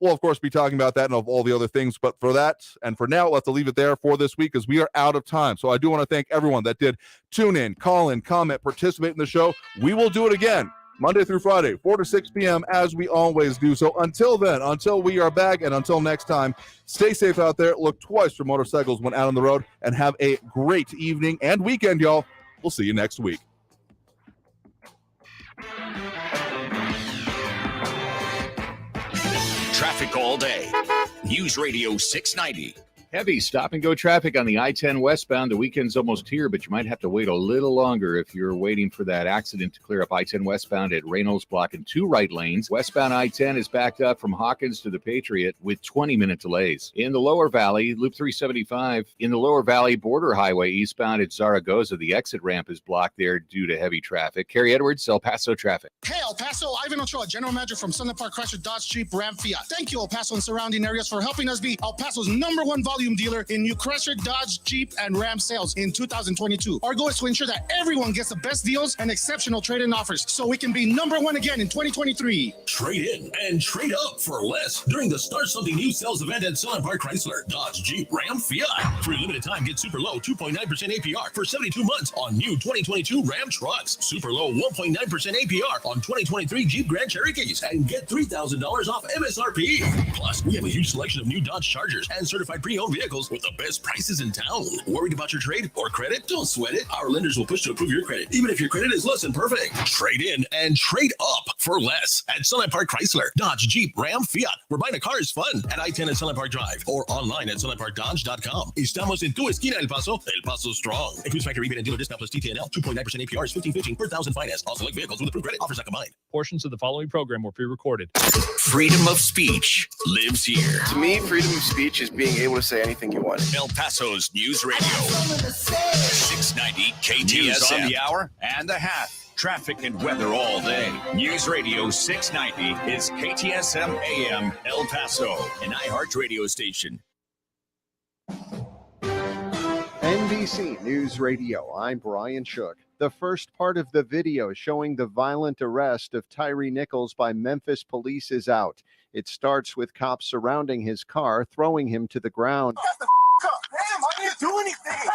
We'll, of course, be talking about that and all the other things. But for that, and for now, let's leave it there for this week because we are out of time. So I do want to thank everyone that did tune in, call in, comment, participate in the show. We will do it again Monday through Friday, 4 to 6 p.m., as we always do. So until then, until we are back, and until next time, stay safe out there. Look twice for motorcycles when out on the road, and have a great evening and weekend, y'all. We'll see you next week. Traffic all day. News Radio 690. Heavy stop-and-go traffic on the I-10 westbound. The weekend's almost here, but you might have to wait a little longer if you're waiting for that accident to clear up I-10 westbound at Reynolds, blocking 2 right lanes. Westbound I-10 is backed up from Hawkins to the Patriot with 20-minute delays. In the Lower Valley, Loop 375, in the Lower Valley Border Highway eastbound at Zaragoza, the exit ramp is blocked there due to heavy traffic. Kerry Edwards, El Paso traffic. Hey, El Paso, Ivan Ochoa, General Manager from Sunland Park Chrysler Dodge Jeep Ram Fiat. Thank you, El Paso and surrounding areas, for helping us be El Paso's #1 volume dealer in new Chrysler, Dodge, Jeep, and Ram sales in 2022. Our goal is to ensure that everyone gets the best deals and exceptional trade-in offers so we can be #1 again in 2023. Trade in and trade up for less during the Start Something New sales event at Sunland Park Chrysler, Dodge, Jeep, Ram, Fiat. For a limited time, get super low 2.9% APR for 72 months on new 2022 Ram trucks. Super low 1.9% APR on 2023 Jeep Grand Cherokees, and get $3,000 off MSRP. Plus, we have a huge selection of new Dodge Chargers and certified pre-owned vehicles with the best prices in town. Worried about your trade or credit? Don't sweat it. Our lenders will push to approve your credit, even if your credit is less than perfect. Trade in and trade up for less at Sunland Park Chrysler, Dodge, Jeep, Ram, Fiat. Where buying a car is fun at I-10 and Sunland Park Drive, or online at sunlandparkdodge.com. Estamos en tu esquina, El Paso. El Paso strong. Includes factory rebate and dealer discount plus TTNL. 2.9% APR is $15.15 per thousand finance. All select vehicles with approved credit. Offers not combined. Portions of the following program were pre-recorded. Freedom of speech lives here. To me, freedom of speech is being able to say anything you want. El Paso's News Radio 690 KTSM. News on the hour and a half. Traffic and weather all day. News Radio 690 is KTSM AM El Paso, an iHeart radio station. NBC News Radio, I'm Brian Shook. The first part of the video showing the violent arrest of Tyree Nichols by Memphis police is out. It starts with cops surrounding his car, throwing him to the ground. I didn't do anything.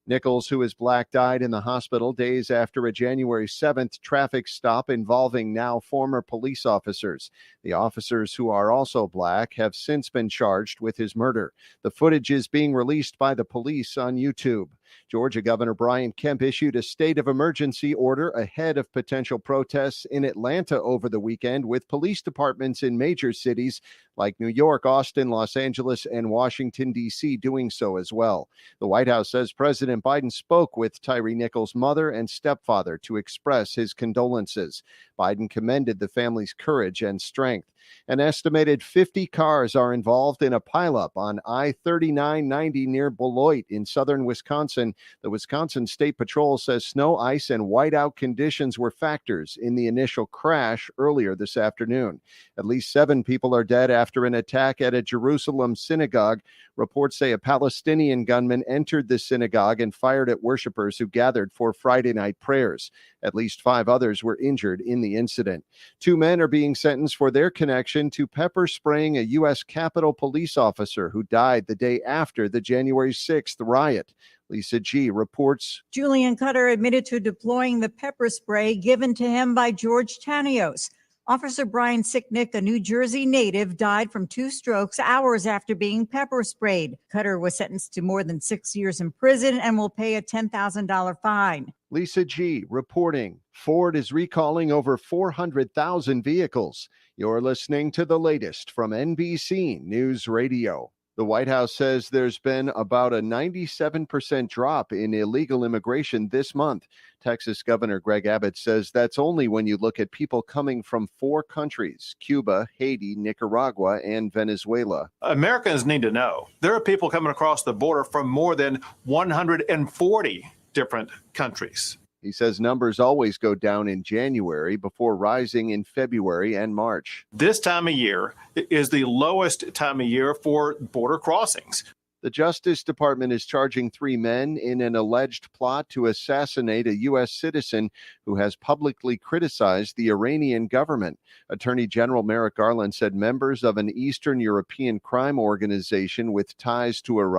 Nichols, who is black, died in the hospital days after a January 7th traffic stop involving now former police officers. The officers, who are also black, have since been charged with his murder. The footage is being released by the police on YouTube. Georgia Governor Brian Kemp issued a state of emergency order ahead of potential protests in Atlanta over the weekend, with police departments in major cities like New York, Austin, Los Angeles, and Washington, D.C. doing so as well. The White House says President Biden spoke with Tyree Nichols' mother and stepfather to express his condolences. Biden commended the family's courage and strength. An estimated 50 cars are involved in a pileup on I-3990 near Beloit in southern Wisconsin. The Wisconsin State Patrol says snow, ice, and whiteout conditions were factors in the initial crash earlier this afternoon. At least 7 people are dead after an attack at a Jerusalem synagogue. Reports say a Palestinian gunman entered the synagogue and fired at worshipers who gathered for Friday night prayers. At least 5 others were injured in the incident. 2 men are being sentenced for their connection to pepper spraying a U.S. Capitol police officer who died the day after the January 6th riot. Lisa G. reports. Julian Cutter admitted to deploying the pepper spray given to him by George Tanios. Officer Brian Sicknick, a New Jersey native, died from 2 strokes hours after being pepper sprayed. Cutter was sentenced to more than 6 years in prison and will pay a $10,000 fine. Lisa G. reporting. Ford is recalling over 400,000 vehicles. You're listening to the latest from NBC News Radio. The White House says there's been about a 97% drop in illegal immigration this month. Texas Governor Greg Abbott says that's only when you look at people coming from 4 countries: Cuba, Haiti, Nicaragua, and Venezuela. Americans need to know there are people coming across the border from more than 140 different countries. He says numbers always go down in January before rising in February and March. This time of year is the lowest time of year for border crossings. The Justice Department is charging 3 men in an alleged plot to assassinate a U.S. citizen who has publicly criticized the Iranian government. Attorney General Merrick Garland said members of an Eastern European crime organization with ties to Iran